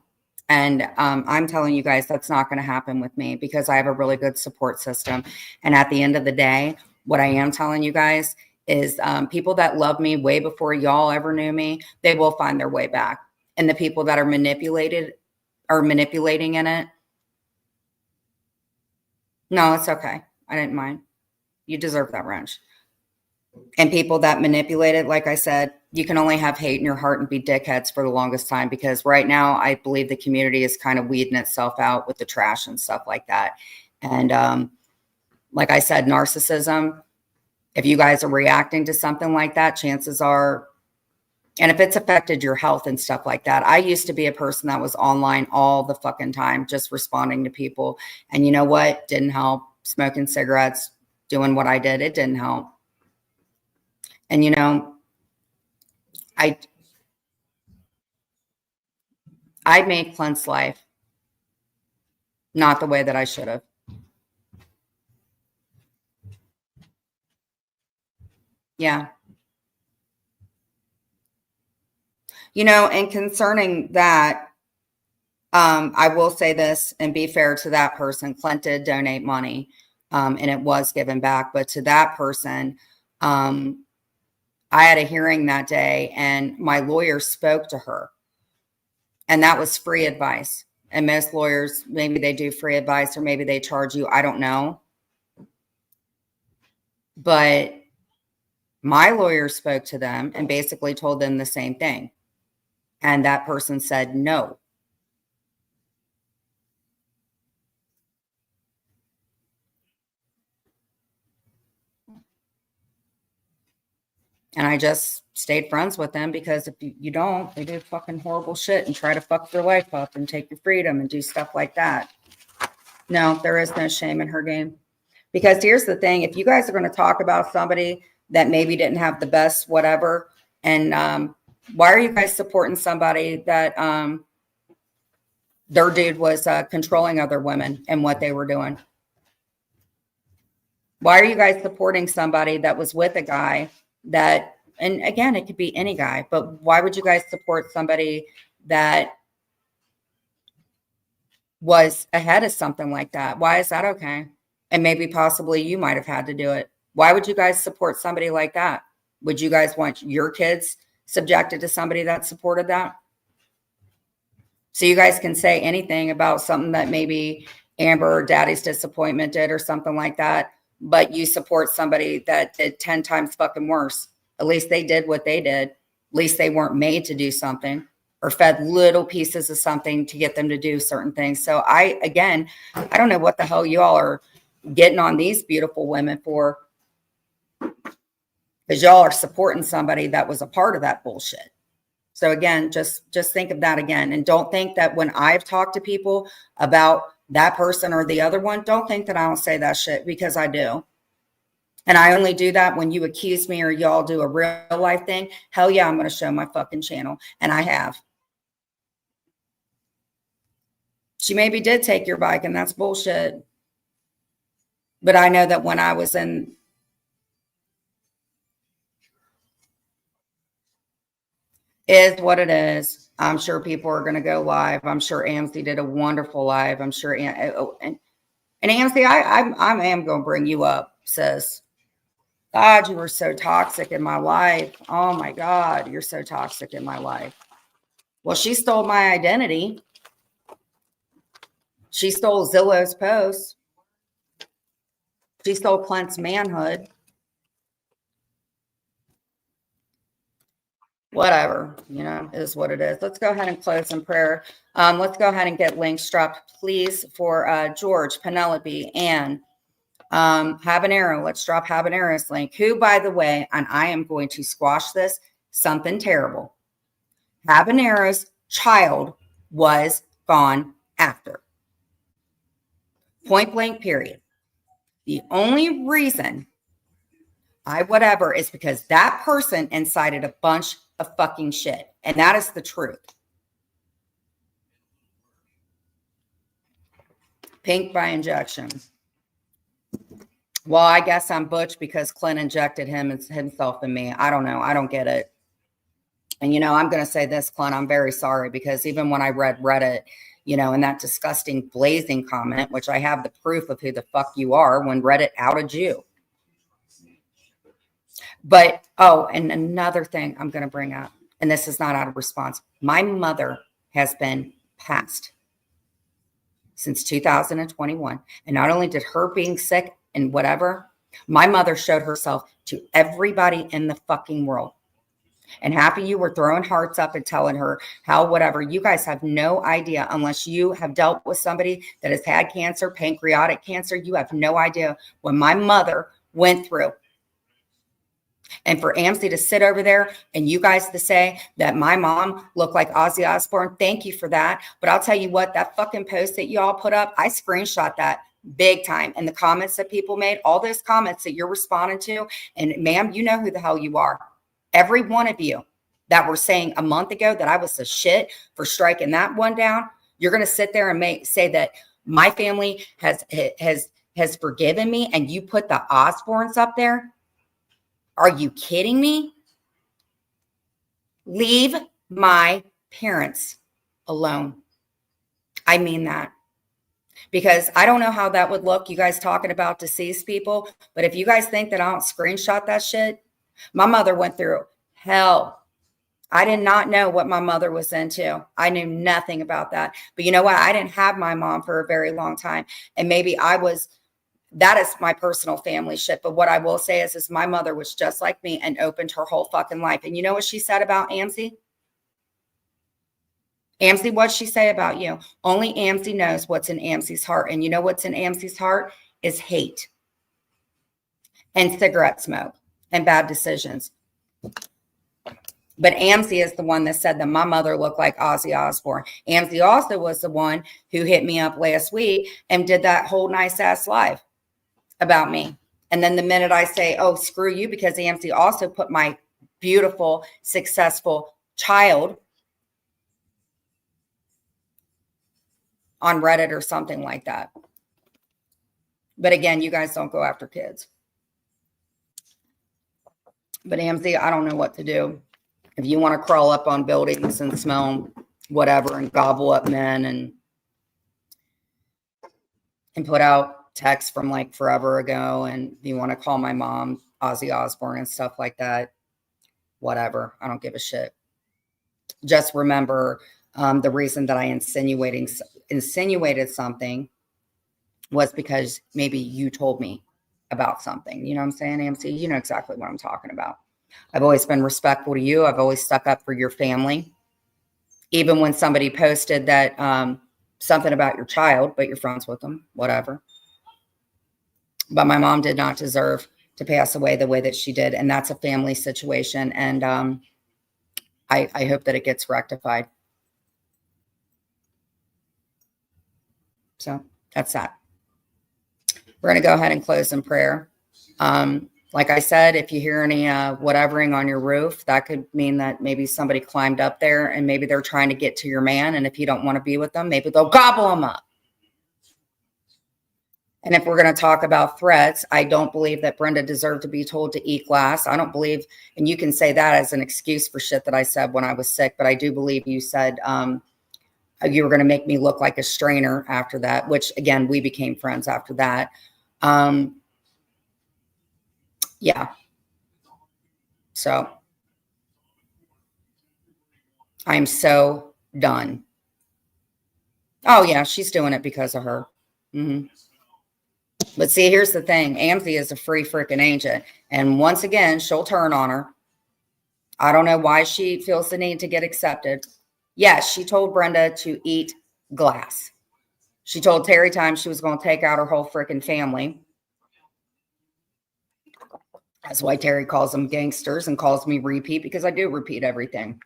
And I'm telling you guys, that's not going to happen with me because I have a really good support system. And at the end of the day, what I am telling you guys is people that love me way before y'all ever knew me, they will find their way back. And the people that are manipulating in it, no, it's okay. I didn't mind. You deserve that wrench. And people that manipulate it, like I said, you can only have hate in your heart and be dickheads for the longest time because right now I believe the community is kind of weeding itself out with the trash and stuff like that. And like I said, narcissism, if you guys are reacting to something like that, chances are, and if it's affected your health and stuff like that, I used to be a person that was online all the fucking time, just responding to people. And you know what? Didn't help. Smoking cigarettes, doing what I did, it didn't help. And, you know, I made Clint's life not the way that I should have. Yeah. You know, and concerning that, I will say this and be fair to that person. Clint did donate money and it was given back. But to that person, I had a hearing that day and my lawyer spoke to her. And that was free advice. And most lawyers, maybe they do free advice or maybe they charge you. I don't know. But my lawyer spoke to them and basically told them the same thing. And that person said no. And I just stayed friends with them because if you don't, they do fucking horrible shit and try to fuck your life up and take your freedom and do stuff like that. No, there is no shame in her game. Because here's the thing, if you guys are going to talk about somebody that maybe didn't have the best whatever, and why are you guys supporting somebody that their dude was controlling other women and what they were doing? Why are you guys supporting somebody that was with a guy that, and again, it could be any guy, but why would you guys support somebody that was ahead of something like that? Why is that okay? And maybe possibly you might have had to do it. Why would you guys support somebody like that? Would you guys want your kids subjected to somebody that supported that? So you guys can say anything about something that maybe Amber or Daddy's disappointment did or something like that, but you support somebody that did 10 times fucking worse. At least they did what they did. At least they weren't made to do something or fed little pieces of something to get them to do certain things. So I don't know what the hell you all are getting on these beautiful women for, because y'all are supporting somebody that was a part of that bullshit. So again, just think of that again. And don't think that when I've talked to people about that person or the other one, don't think that I don't say that shit, because I do. And I only do that when you accuse me or y'all do a real life thing. Hell yeah, I'm going to show my fucking channel. And I have. She maybe did take your bike, and that's bullshit. But I know that when I was in, is what it is. I'm sure people are going to go live. I'm sure Amcy did a wonderful live. I'm sure. And Amcy, I am going to bring you up, sis. God, you were so toxic in my life. Oh my God, you're so toxic in my life. Well, she stole my identity. She stole Zillow's posts. She stole Clint's manhood. Whatever, is what it is. Let's go ahead and close in prayer. Let's go ahead and get links dropped, please, for George, Penelope, and Habanero. Let's drop Habanero's link, who, by the way, and I am going to squash this, something terrible. Habanero's child was gone after. Point blank, period. The only reason whatever is because that person incited a bunch of fucking shit. And that is the truth. Pink by injection. Well, I guess I'm Butch because Clint injected himself in me. I don't know. I don't get it. And, I'm going to say this, Clint, I'm very sorry, because even when I read Reddit, in that disgusting blazing comment, which I have the proof of who the fuck you are, when Reddit outed you. But, and another thing I'm going to bring up, and this is not out of response. My mother has been passed since 2021. And not only did her being sick and whatever, my mother showed herself to everybody in the fucking world. And half of you were throwing hearts up and telling her how whatever. You guys have no idea, unless you have dealt with somebody that has had cancer, pancreatic cancer. You have no idea what my mother went through. And for Amcy to sit over there and you guys to say that my mom looked like Ozzy Osbourne, thank you for that. But I'll tell you what, that fucking post that y'all put up, I screenshot that big time. And the comments that people made, all those comments that you're responding to, and ma'am, you know who the hell you are. Every one of you that were saying a month ago that I was a shit for striking that one down, you're going to sit there and say that my family has forgiven me, and you put the Osbournes up there? Are you kidding me? Leave my parents alone. I mean that. Because I don't know how that would look, you guys talking about deceased people, but if you guys think that I don't screenshot that shit, my mother went through hell. I did not know what my mother was into. I knew nothing about that. But you know what? I didn't have my mom for a very long time. And maybe that is my personal family shit. But what I will say is my mother was just like me and opened her whole fucking life. And you know what she said about Amcy? Amcy, what'd she say about you? Only Amcy knows what's in Amcy's heart. And you know what's in Amcy's heart is hate and cigarette smoke and bad decisions. But Amcy is the one that said that my mother looked like Ozzy Osbourne. Amcy also was the one who hit me up last week and did that whole nice ass live about me. And then the minute I say, oh, screw you, because Amcy also put my beautiful, successful child on Reddit or something like that. But again, you guys don't go after kids. But Amcy, I don't know what to do. If you want to crawl up on buildings and smell whatever and gobble up men and put out text from like forever ago, and you want to call my mom Ozzy Osbourne and stuff like that, whatever. I don't give a shit. Just remember the reason that I insinuated something was because maybe you told me about something. You know what I'm saying, AMC? You know exactly what I'm talking about. I've always been respectful to you. I've always stuck up for your family. Even when somebody posted that something about your child, but you're friends with them, whatever. But my mom did not deserve to pass away the way that she did. And that's a family situation. And I hope that it gets rectified. So that's that. We're going to go ahead and close in prayer. Like I said, if you hear any whatevering on your roof, that could mean that maybe somebody climbed up there and maybe they're trying to get to your man. And if you don't want to be with them, maybe they'll gobble them up. And if we're going to talk about threats, I don't believe that Brenda deserved to be told to eat glass. I don't believe, and you can say that as an excuse for shit that I said when I was sick, but I do believe you said you were going to make me look like a strainer after that, which again, we became friends after that. Yeah. So I'm so done. Oh yeah, she's doing it because of her. Mm-hmm. But see, here's the thing. Amzi is a free freaking agent. And once again, she'll turn on her. I don't know why she feels the need to get accepted. Yes, she told Brenda to eat glass. She told Terry Time she was going to take out her whole freaking family. That's why Terry calls them gangsters and calls me repeat, because I do repeat everything.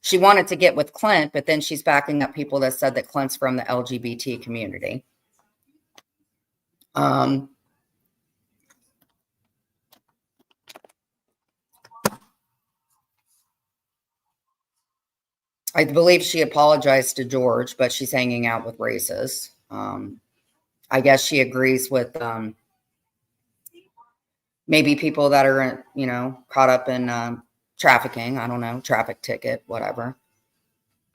She wanted to get with Clint, but then she's backing up people that said that Clint's from the LGBT community. I believe she apologized to George, but she's hanging out with racists. I guess she agrees with maybe people that are, you know, caught up in trafficking. I don't know, traffic ticket, whatever.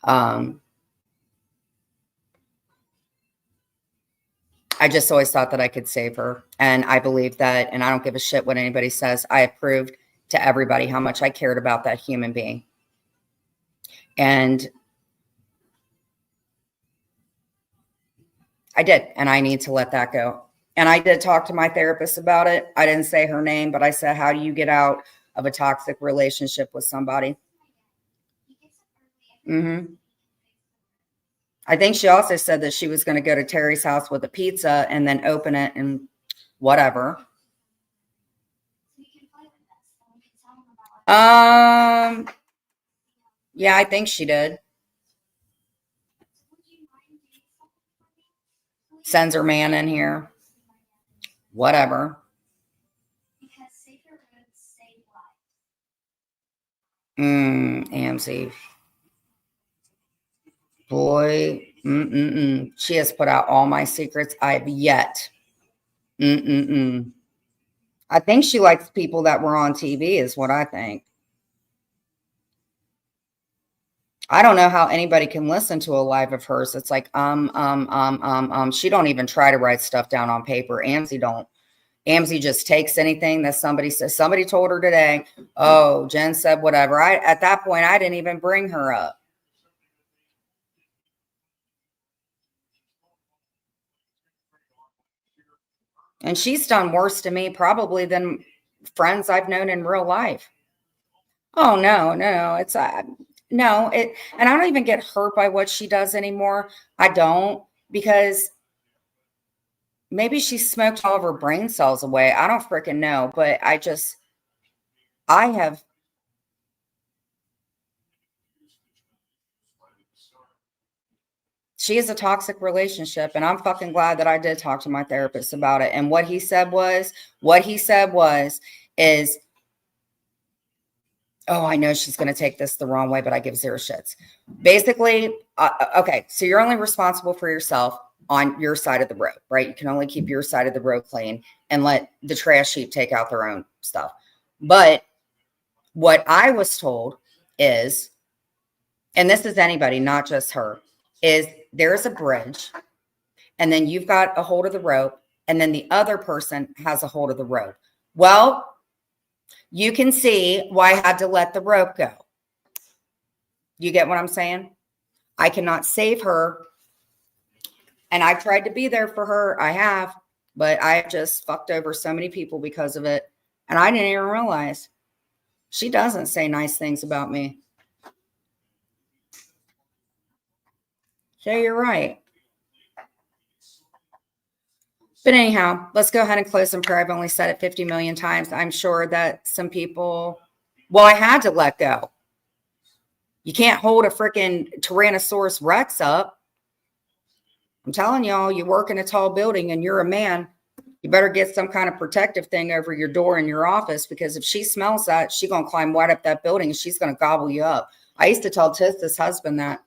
I just always thought that I could save her. And I believe that, and I don't give a shit what anybody says. I have proved to everybody how much I cared about that human being. And I did, and I need to let that go. And I did talk to my therapist about it. I didn't say her name, but I said, how do you get out of a toxic relationship with somebody? Mm-hmm. I think she also said that she was going to go to Terry's house with a pizza and then open it and whatever. Yeah, I think she did. Sends her man in here. Whatever. AMC. Boy, she has put out all my secrets. I've yet. I think she likes people that were on TV is what I think. I don't know how anybody can listen to a live of hers. It's like, she don't even try to write stuff down on paper. Amzi don't. Amzi just takes anything that somebody says. Somebody told her today, oh, Jen said whatever. At that point, I didn't even bring her up. And she's done worse to me probably than friends I've known in real life. Oh, no. It's no, and I don't even get hurt by what she does anymore. I don't, because maybe she smoked all of her brain cells away. I don't freaking know, but she is a toxic relationship, and I'm fucking glad that I did talk to my therapist about it. And what he said was, oh, I know she's going to take this the wrong way, but I give zero shits. Basically, okay, so you're only responsible for yourself on your side of the road, right? You can only keep your side of the road clean and let the trash heap take out their own stuff. But what I was told is, and this is anybody, not just her, is there's a bridge, and then you've got a hold of the rope, and then the other person has a hold of the rope. Well, you can see why I had to let the rope go. You get what I'm saying? I cannot save her. And I've tried to be there for her. I have, but I just fucked over so many people because of it. And I didn't even realize she doesn't say nice things about me. So you're right. But anyhow, let's go ahead and close in prayer. I've only said it 50 million times. I'm sure that some people, well, I had to let go. You can't hold a freaking Tyrannosaurus Rex up. I'm telling y'all, you work in a tall building and you're a man, you better get some kind of protective thing over your door in your office, because if she smells that, she's going to climb right up that building and she's going to gobble you up. I used to tell Tista's husband that.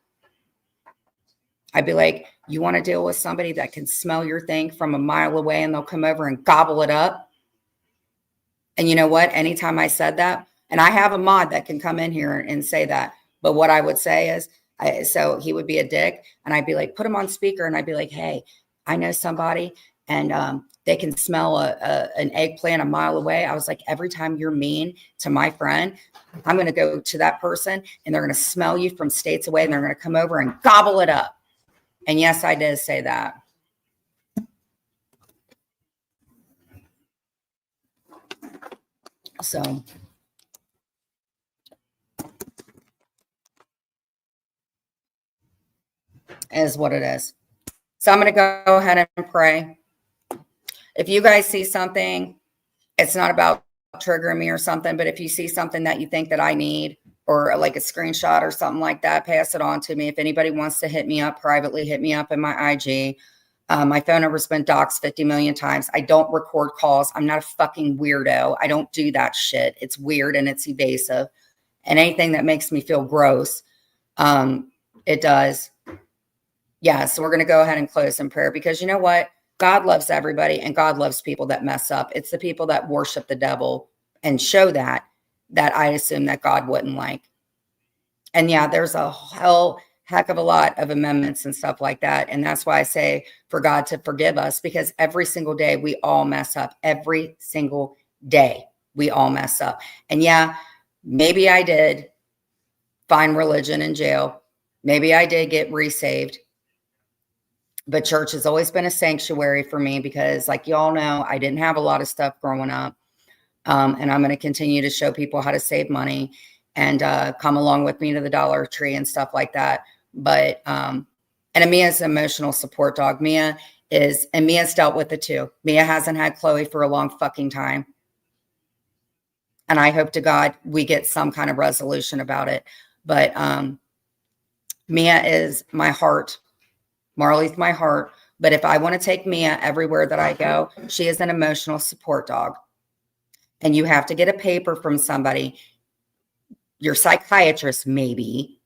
I'd be like, you want to deal with somebody that can smell your thing from a mile away and they'll come over and gobble it up? And you know what? Anytime I said that, and I have a mod that can come in here and say that, but what I would say is, so he would be a dick and I'd be like, put him on speaker. And I'd be like, hey, I know somebody and they can smell an eggplant a mile away. I was like, every time you're mean to my friend, I'm going to go to that person and they're going to smell you from states away and they're going to come over and gobble it up. And yes, I did say that. So is what it is. So I'm going to go ahead and pray. If you guys see something, it's not about triggering me or something, but if you see something that you think that I need, or like a screenshot or something like that, pass it on to me. If anybody wants to hit me up privately, hit me up in my IG. My phone number's been doxed 50 million times. I don't record calls. I'm not a fucking weirdo. I don't do that shit. It's weird and it's evasive. And anything that makes me feel gross, it does. Yeah, so we're going to go ahead and close in prayer, because you know what? God loves everybody and God loves people that mess up. It's the people that worship the devil and show that I assume that God wouldn't like. And yeah, there's a heck of a lot of amendments and stuff like that. And that's why I say for God to forgive us, because every single day we all mess up. Every single day we all mess up. And yeah, maybe I did find religion in jail. Maybe I did get resaved. But church has always been a sanctuary for me, because like y'all know, I didn't have a lot of stuff growing up. And I'm going to continue to show people how to save money and come along with me to the Dollar Tree and stuff like that. But and Mia's an emotional support dog. Mia's dealt with it too. Mia hasn't had Chloe for a long fucking time. And I hope to God we get some kind of resolution about it. But Mia is my heart. Marley's my heart. But if I want to take Mia everywhere that I go, she is an emotional support dog. And you have to get a paper from somebody, your psychiatrist maybe,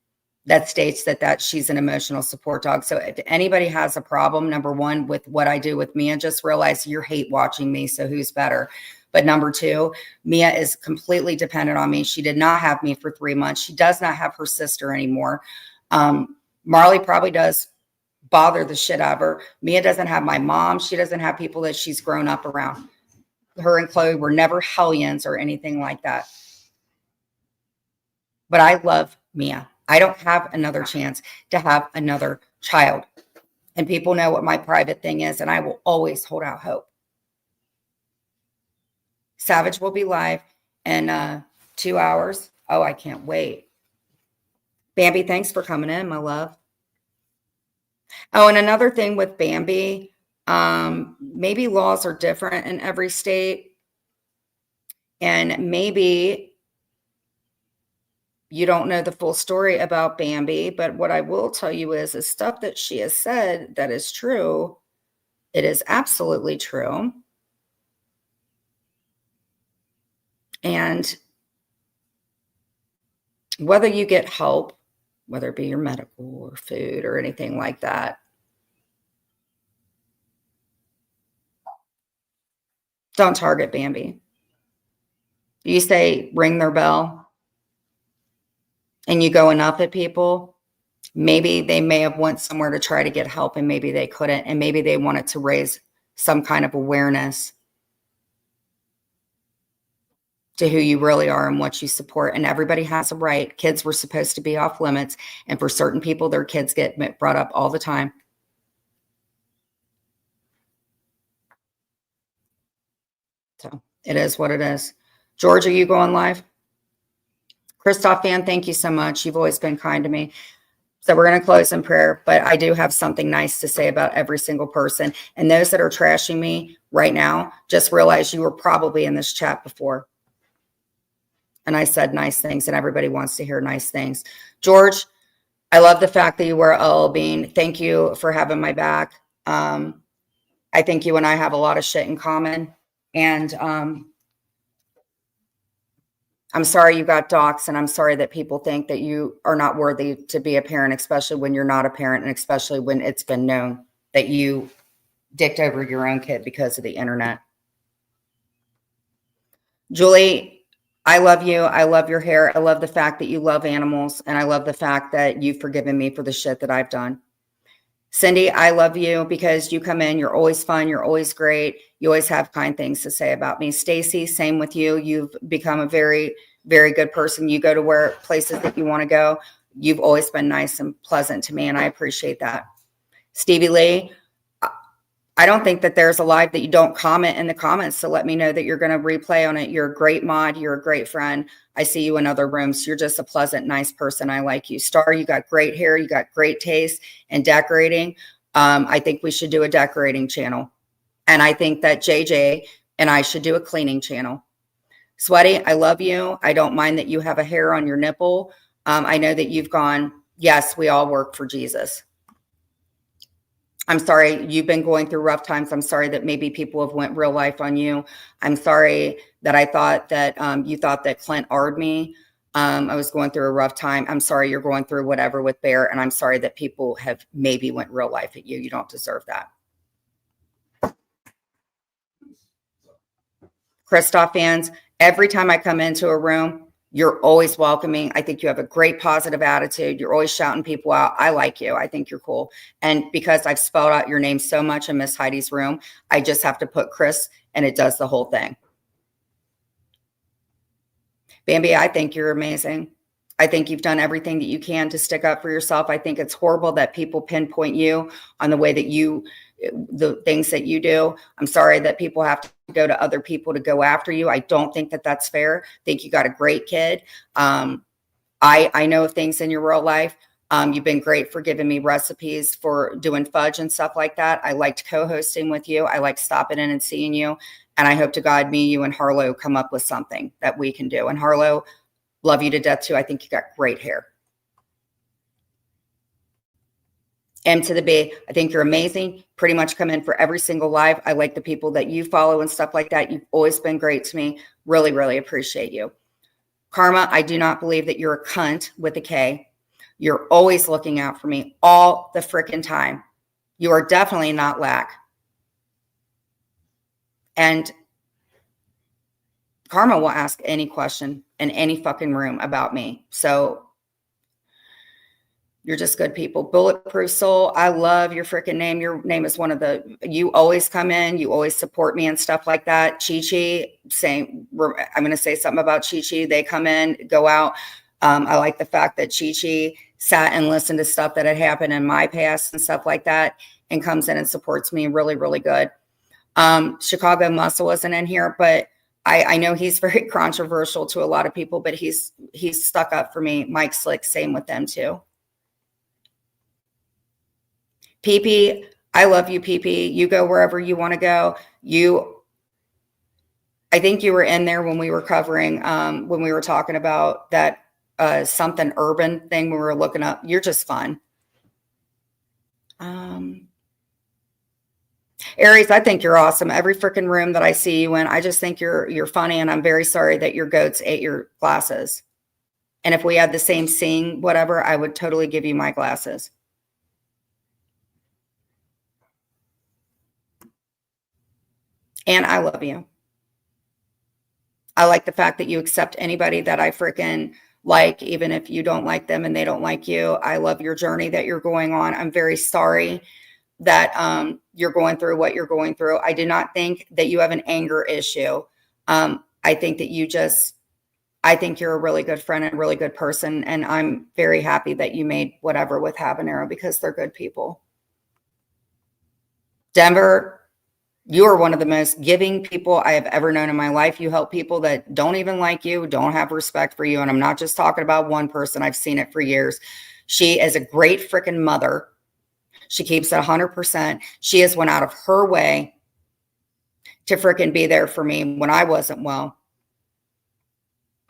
that states that she's an emotional support dog. So if anybody has a problem, number one, with what I do with Mia, just realize you're hate watching me. So who's better? But number two, Mia is completely dependent on me. She did not have me for 3 months. She does not have her sister anymore. Marley probably does bother the shit out of her. Mia doesn't have my mom. She doesn't have people that she's grown up around. Her and Chloe were never hellions or anything like that. But I love Mia. I don't have another chance to have another child. And people know what my private thing is, and I will always hold out hope. Savage will be live in 2 hours. Oh, I can't wait. Bambi, thanks for coming in, my love. Oh, and another thing with Bambi, maybe laws are different in every state. And maybe you don't know the full story about Bambi, but what I will tell you is stuff that she has said that is true. It is absolutely true. And whether you get help, whether it be your medical or food or anything like that, don't target Bambi. You say ring their bell and you go enough at people, Maybe they may have went somewhere to try to get help and maybe they couldn't. And maybe they wanted to raise some kind of awareness to who you really are and what you support. And everybody has a right. Kids were supposed to be off limits. And for certain people, their kids get brought up all the time. So it is what it is. George, are you going live? Christoph fan, thank you so much. You've always been kind to me. So we're going to close in prayer, but I do have something nice to say about every single person. And those that are trashing me right now, just realize you were probably in this chat before. And I said nice things, and everybody wants to hear nice things. George, I love the fact that you were LL Bean. Thank you for having my back. I think you and I have a lot of shit in common. And I'm sorry you got doxxed, and I'm sorry that people think that you are not worthy to be a parent, especially when you're not a parent, and especially when it's been known that you dicked over your own kid because of the internet. Julie, I love you. I love your hair. I love the fact that you love animals, and I love the fact that you've forgiven me for the shit that I've done. Cindy, I love you because you come in, you're always fun, you're always great. You always have kind things to say about me. Stacy, same with you. You've become a very, very good person. You go to where places that you want to go. You've always been nice and pleasant to me, and I appreciate that. Stevie Lee, I don't think that there's a live that you don't comment in the comments to let me know that you're going to replay on it. You're a great mod. You're a great friend. I see you in other rooms. You're just a pleasant, nice person. I like you. Star, you got great hair. You got great taste in decorating. I think we should do a decorating channel. And I think that JJ and I should do a cleaning channel. Sweaty, I love you. I don't mind that you have a hair on your nipple. I know that you've gone, yes, we all work for Jesus. I'm sorry you've been going through rough times. I'm sorry that maybe people have went real life on you. I'm sorry that I thought that you thought that Clint R'd me. I was going through a rough time. I'm sorry you're going through whatever with Bear, and I'm sorry that people have maybe went real life at you. You don't deserve that. Christoph fans, every time I come into a room, you're always welcoming. I think you have a great positive attitude. You're always shouting people out. I like you. I think you're cool. And because I've spelled out your name so much in Miss Heidi's room, I just have to put Chris and it does the whole thing. Bambi, I think you're amazing. I think you've done everything that you can to stick up for yourself. I think it's horrible that people pinpoint you on the way that the things that you do. I'm sorry that people have to go to other people to go after you. I don't think that that's fair. I think you got a great kid. I know things in your real life. You've been great for giving me recipes for doing fudge and stuff like that. I liked co-hosting with you. I like stopping in and seeing you. And I hope to God, me, you, and Harlow come up with something that we can do. And Harlow, love you to death too. I think you got great hair. M to the B, I think you're amazing. Pretty much come in for every single live. I like the people that you follow and stuff like that. You've always been great to me. Really, really appreciate you. Karma, I do not believe that you're a cunt with a K. You're always looking out for me all the freaking time. You are definitely not lack. And Karma will ask any question in any fucking room about me. So you're just good people. Bulletproof Soul, I love your freaking name. Your name is you always come in. You always support me and stuff like that. Chi-Chi, same. I'm going to say something about Chi-Chi. They come in, go out. I like the fact that Chi-Chi sat and listened to stuff that had happened in my past and stuff like that and comes in and supports me really, really good. Chicago Muscle isn't in here, but I know he's very controversial to a lot of people, but he's stuck up for me. Mike Slick, same with them too. PP, I love you, PP. You go wherever you want to go. I think you were in there when we were covering, when we were talking about that something urban thing we were looking up. You're just fun. Aries, I think you're awesome. Every freaking room that I see you in, I just think you're funny, and I'm very sorry that your goats ate your glasses. And if we had the same seeing whatever, I would totally give you my glasses. And I love you. I like the fact that you accept anybody that I freaking like, even if you don't like them and they don't like you. I love your journey that you're going on. I'm very sorry that you're going through what you're going through. I do not think that you have an anger issue. I think that I think you're a really good friend and a really good person. And I'm very happy that you made whatever with Habanero because they're good people. Denver, you are one of the most giving people I have ever known in my life. You help people that don't even like you, don't have respect for you. And I'm not just talking about one person. I've seen it for years. She is a great freaking mother. She keeps it 100%. She has went out of her way to freaking be there for me when I wasn't well.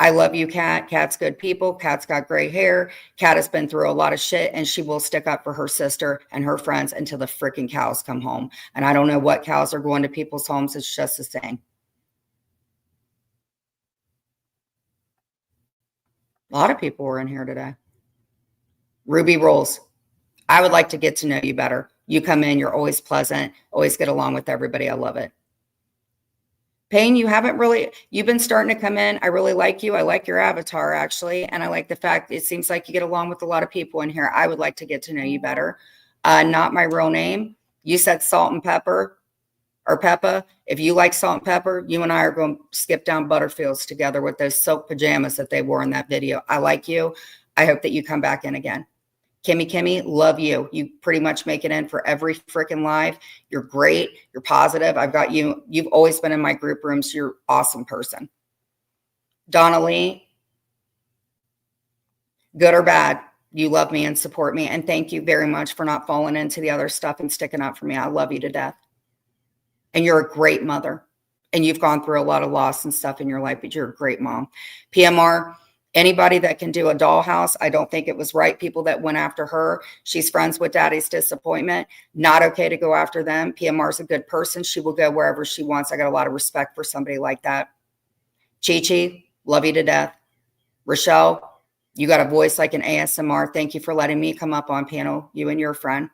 I love you, Kat. Kat's good people. Kat's got gray hair. Kat has been through a lot of shit, and she will stick up for her sister and her friends until the freaking cows come home. And I don't know what cows are going to people's homes. It's just the same. A lot of people were in here today. Ruby Rolls. I would like to get to know you better. You come in, you're always pleasant, always get along with everybody. I love it. Payne, you've been starting to come in. I really like you. I like your avatar, actually. And I like the fact it seems like you get along with a lot of people in here. I would like to get to know you better. Not my real name. You said Salt and Pepper or Peppa. If you like Salt and Pepper, you and I are going to skip down Butterfields together with those silk pajamas that they wore in that video. I like you. I hope that you come back in again. Kimmy, love you. You pretty much make it in for every freaking live. You're great. You're positive. I've got you. You've always been in my group rooms. You're an awesome person. Donna Lee, good or bad, you love me and support me. And thank you very much for not falling into the other stuff and sticking up for me. I love you to death. And you're a great mother. And you've gone through a lot of loss and stuff in your life, but you're a great mom. PMR, anybody that can do a dollhouse, I don't think it was right. People that went after her, she's friends with Daddy's disappointment. Not okay to go after them. PMR's a good person. She will go wherever she wants. I got a lot of respect for somebody like that. Chi, love you to death. Rochelle, you got a voice like an ASMR. Thank you for letting me come up on panel, you and your friend.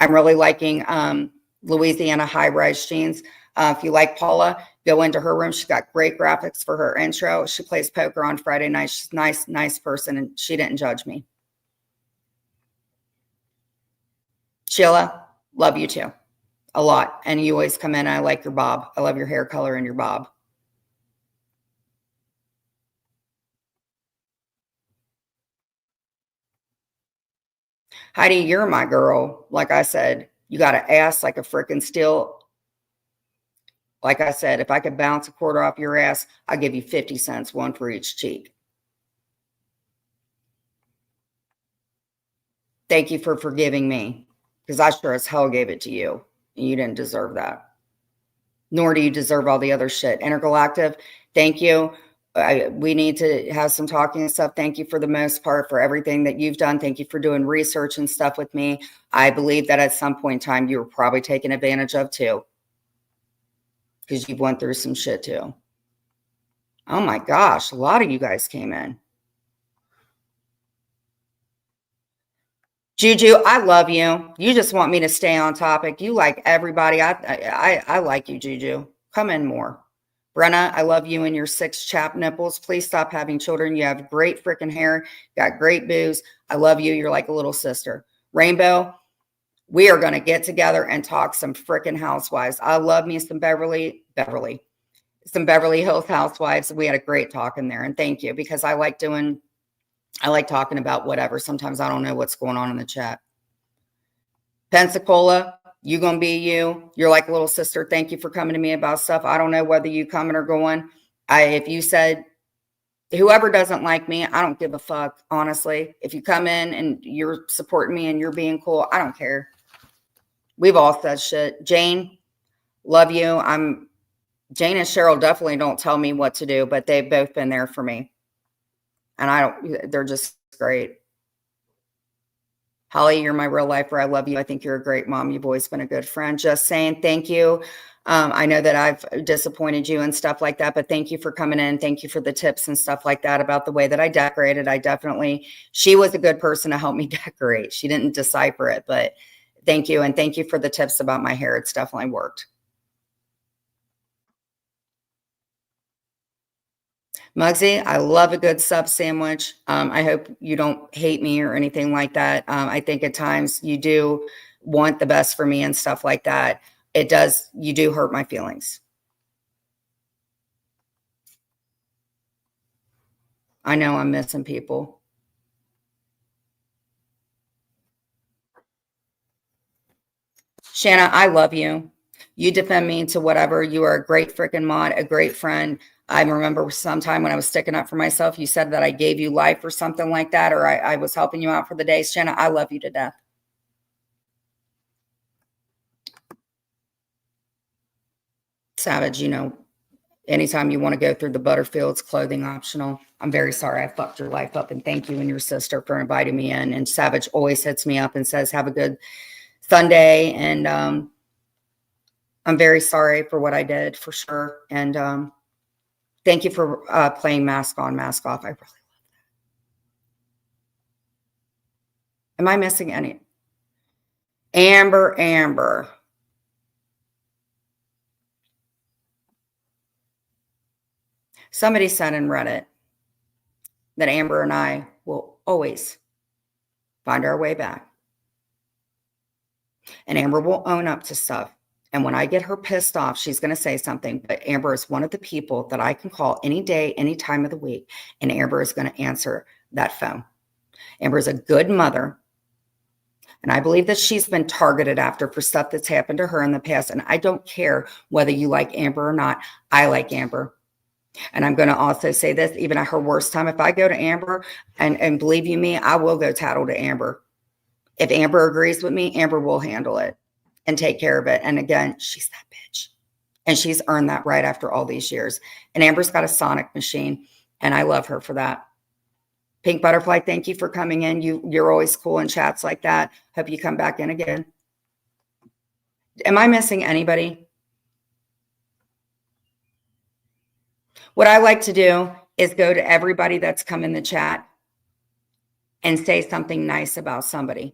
I'm really liking Louisiana high-rise jeans. If you like Paula, go into her room. She's got great graphics for her intro. She plays poker on Friday night. She's a nice person, and she didn't judge me. Sheila, love you too. A lot. And you always come in. I like your bob. I love your hair color and your bob. Heidi, you're my girl. Like I said, you got an ass like a freaking steel. Like I said, if I could bounce a quarter off your ass, I'll give you 50 cents, one for each cheek. Thank you for forgiving me, because I sure as hell gave it to you, and you didn't deserve that. Nor do you deserve all the other shit. Intergalactic, thank you. We need to have some talking and stuff. Thank you for the most part for everything that you've done. Thank you for doing research and stuff with me. I believe that at some point in time, you were probably taken advantage of too, because you've went through some shit too. Oh my gosh, a lot of you guys came in. Juju, I love you. You just want me to stay on topic. You like everybody. I like you, Juju. Come in more. Brenna, I love you and your 6 chap nipples. Please stop having children. You have great freaking hair. Got great boobs. I love you. You're like a little sister. Rainbow, we are going to get together and talk some freaking housewives. I love me some Beverly Hills housewives. We had a great talk in there. And thank you, because I like talking about whatever. Sometimes I don't know what's going on in the chat. Pensacola, you gonna be you. You're like a little sister. Thank you for coming to me about stuff. I don't know whether you coming or going. If you said, whoever doesn't like me, I don't give a fuck, honestly. If you come in and you're supporting me and you're being cool, I don't care. We've all said shit. Jane, love you. Jane and Cheryl definitely don't tell me what to do, but they've both been there for me. And they're just great. Holly, you're my real lifer. I love you. I think you're a great mom. You've always been a good friend. Just saying thank you. I know that I've disappointed you and stuff like that, but thank you for coming in. Thank you for the tips and stuff like that about the way that I decorated. She was a good person to help me decorate. She didn't decipher it, but thank you. And thank you for the tips about my hair. It's definitely worked. Muggsy, I love a good sub sandwich. I hope you don't hate me or anything like that. I think at times you do want the best for me and stuff like that. You do hurt my feelings. I know I'm missing people. Shanna, I love you. You defend me to whatever. You are a great freaking mod, a great friend. I remember sometime when I was sticking up for myself, you said that I gave you life or something like that, or I was helping you out for the day. Shanna, I love you to death. Savage, anytime you want to go through the Butterfields, clothing optional. I'm very sorry I fucked your life up, and thank you and your sister for inviting me in. And Savage always hits me up and says, have a good Sunday. And I'm very sorry for what I did, for sure. And thank you for playing Mask On, Mask Off. I really love that. Am I missing any? Amber. Somebody said in Reddit that Amber and I will always find our way back. And Amber will own up to stuff. And when I get her pissed off, she's going to say something. But Amber is one of the people that I can call any day, any time of the week. And Amber is going to answer that phone. Amber is a good mother. And I believe that she's been targeted after for stuff that's happened to her in the past. And I don't care whether you like Amber or not. I like Amber. And I'm going to also say this, even at her worst time, if I go to Amber, and believe you me, I will go tattle to Amber. If Amber agrees with me, Amber will handle it and take care of it. And again, she's that bitch. And she's earned that right after all these years. And Amber's got a sonic machine. And I love her for that. Pink Butterfly, thank you for coming in. You're always cool in chats like that. Hope you come back in again. Am I missing anybody? What I like to do is go to everybody that's come in the chat and say something nice about somebody.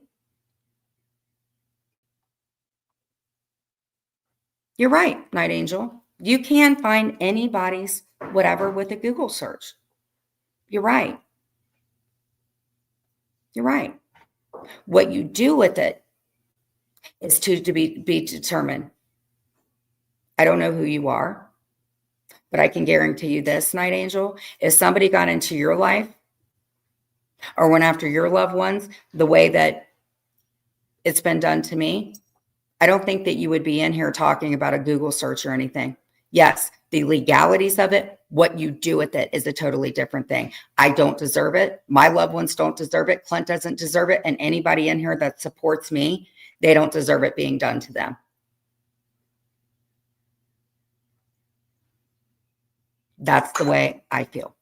You're right, Night Angel. You can find anybody's whatever with a Google search. You're right. You're right. What you do with it is to be determined. I don't know who you are, but I can guarantee you this, Night Angel, if somebody got into your life or went after your loved ones the way that it's been done to me, I don't think that you would be in here talking about a Google search or anything. Yes, the legalities of it, what you do with it is a totally different thing. I don't deserve it. My loved ones don't deserve it. Clint doesn't deserve it. And anybody in here that supports me, they don't deserve it being done to them. That's the way I feel.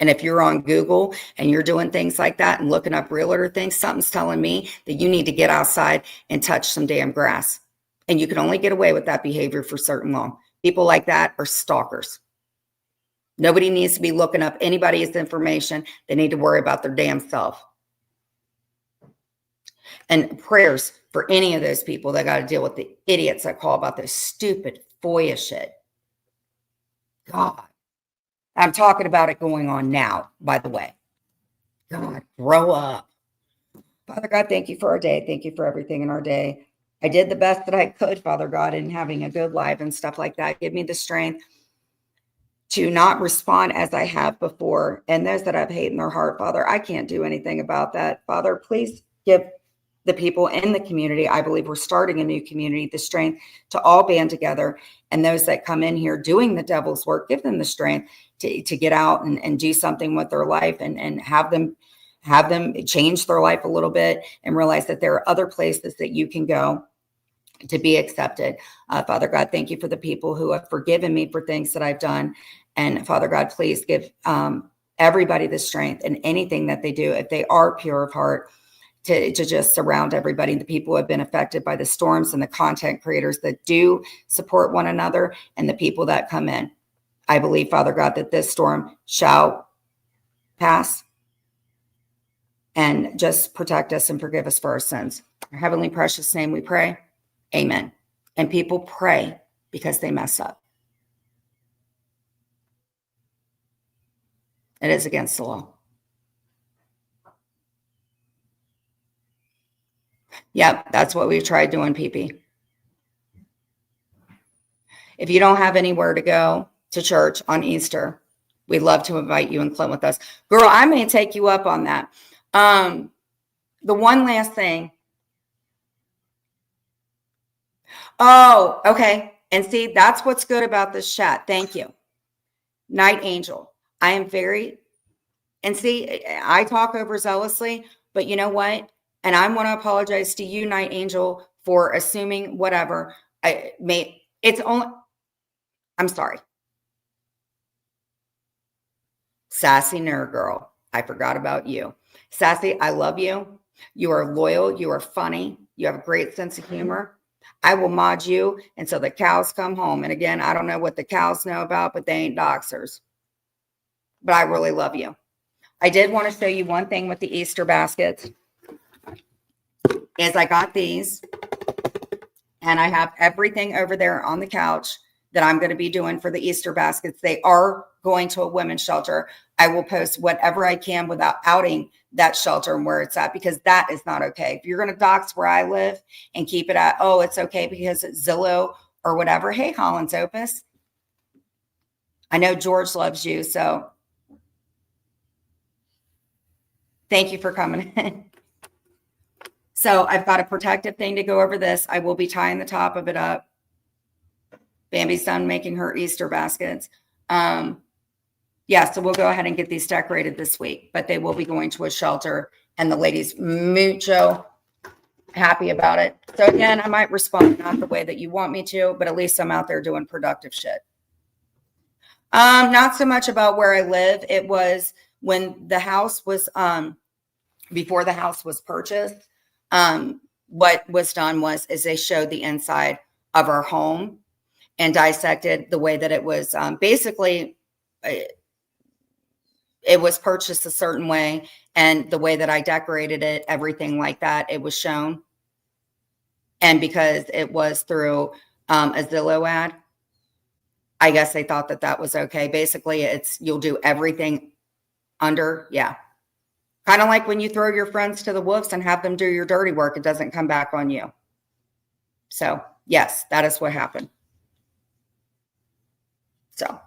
And if you're on Google and you're doing things like that and looking up realtor things, something's telling me that you need to get outside and touch some damn grass. And you can only get away with that behavior for certain long. People like that are stalkers. Nobody needs to be looking up anybody's information. They need to worry about their damn self. And prayers for any of those people that got to deal with the idiots that call about this stupid FOIA shit. God. I'm talking about it going on now, by the way. God, grow up. Father God, thank you for our day. Thank you for everything in our day. I did the best that I could, Father God, in having a good life and stuff like that. Give me the strength to not respond as I have before. And those that have hate in their heart, Father, I can't do anything about that. Father, please give the people in the community, I believe we're starting a new community, the strength to all band together. And those that come in here doing the devil's work, give them the strength to get out and do something with their life and have them change their life a little bit and realize that there are other places that you can go to be accepted. Father God, thank you for the people who have forgiven me for things that I've done. And Father God, please give everybody the strength in anything that they do, if they are pure of heart, to just surround everybody, the people who have been affected by the storms and the content creators that do support one another and the people that come in. I believe, Father God, that this storm shall pass and just protect us and forgive us for our sins. In our heavenly precious name we pray. Amen. And people pray because they mess up. It is against the law. Yep, that's what we've tried doing, PP. If you don't have anywhere to go to church on Easter, we'd love to invite you and Clint with us. Girl, I may take you up on that. The one last thing. Oh, okay. And see, that's what's good about this chat. Thank you. Night Angel. I am very, and see, I talk overzealously, but you know what? And I want to apologize to you, Night Angel, for assuming whatever. I'm sorry. Sassy nerd girl. I forgot about you. Sassy, I love you. You are loyal. You are funny. You have a great sense of humor. I will mod you until the cows come home. And again, I don't know what the cows know about, but they ain't doxers. But I really love you. I did want to show you one thing with the Easter baskets. Is I got these and I have everything over there on the couch that I'm going to be doing for the Easter baskets. They are going to a women's shelter. I will post whatever I can without outing that shelter and where it's at, because that is not okay. If you're going to dox where I live and keep it at, oh, it's okay because it's Zillow or whatever. Hey, Collins Opus. I know George loves you, so thank you for coming in. So I've got a protective thing to go over this. I will be tying the top of it up. Bambi's done making her Easter baskets. Yeah, so we'll go ahead and get these decorated this week, but they will be going to a shelter, and the ladies mucho happy about it. So again, I might respond not the way that you want me to, but at least I'm out there doing productive shit. Not so much about where I live. It was when the house was, before the house was purchased. What was done is they showed the inside of our home and dissected the way that it was basically it was purchased a certain way, and the way that I decorated it, everything like that, it was shown. And because it was through a Zillow ad, I guess they thought that that was okay. Basically, you'll do everything under, yeah. Kind of like when you throw your friends to the wolves and have them do your dirty work, it doesn't come back on you. So yes, that is what happened. So.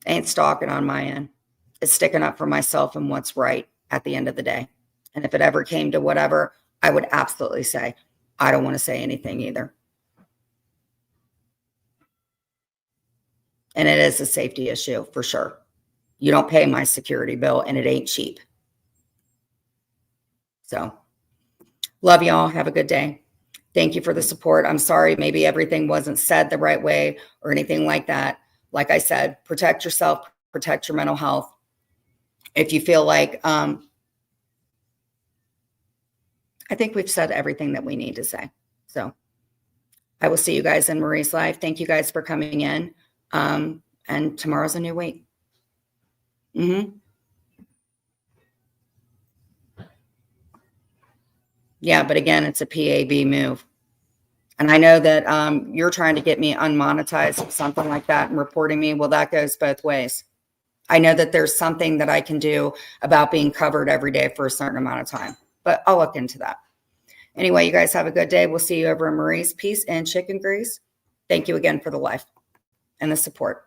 Ain't stalking on my end. It's sticking up for myself and what's right at the end of the day. And if it ever came to whatever, I would absolutely say, I don't want to say anything either. And it is a safety issue for sure. You don't pay my security bill and it ain't cheap. So love y'all. Have a good day. Thank you for the support. I'm sorry, maybe everything wasn't said the right way or anything like that. Like I said, protect yourself, protect your mental health. If you feel like, I think we've said everything that we need to say. So I will see you guys in Marie's live. Thank you guys for coming in. And tomorrow's a new week. Yeah, but again, it's a PAB move. And I know that you're trying to get me unmonetized, something like that, and reporting me. Well, that goes both ways. I know that there's something that I can do about being covered every day for a certain amount of time, but I'll look into that. Anyway, you guys have a good day. We'll see you over in Marie's. Peace and chicken grease. Thank you again for the life and the support.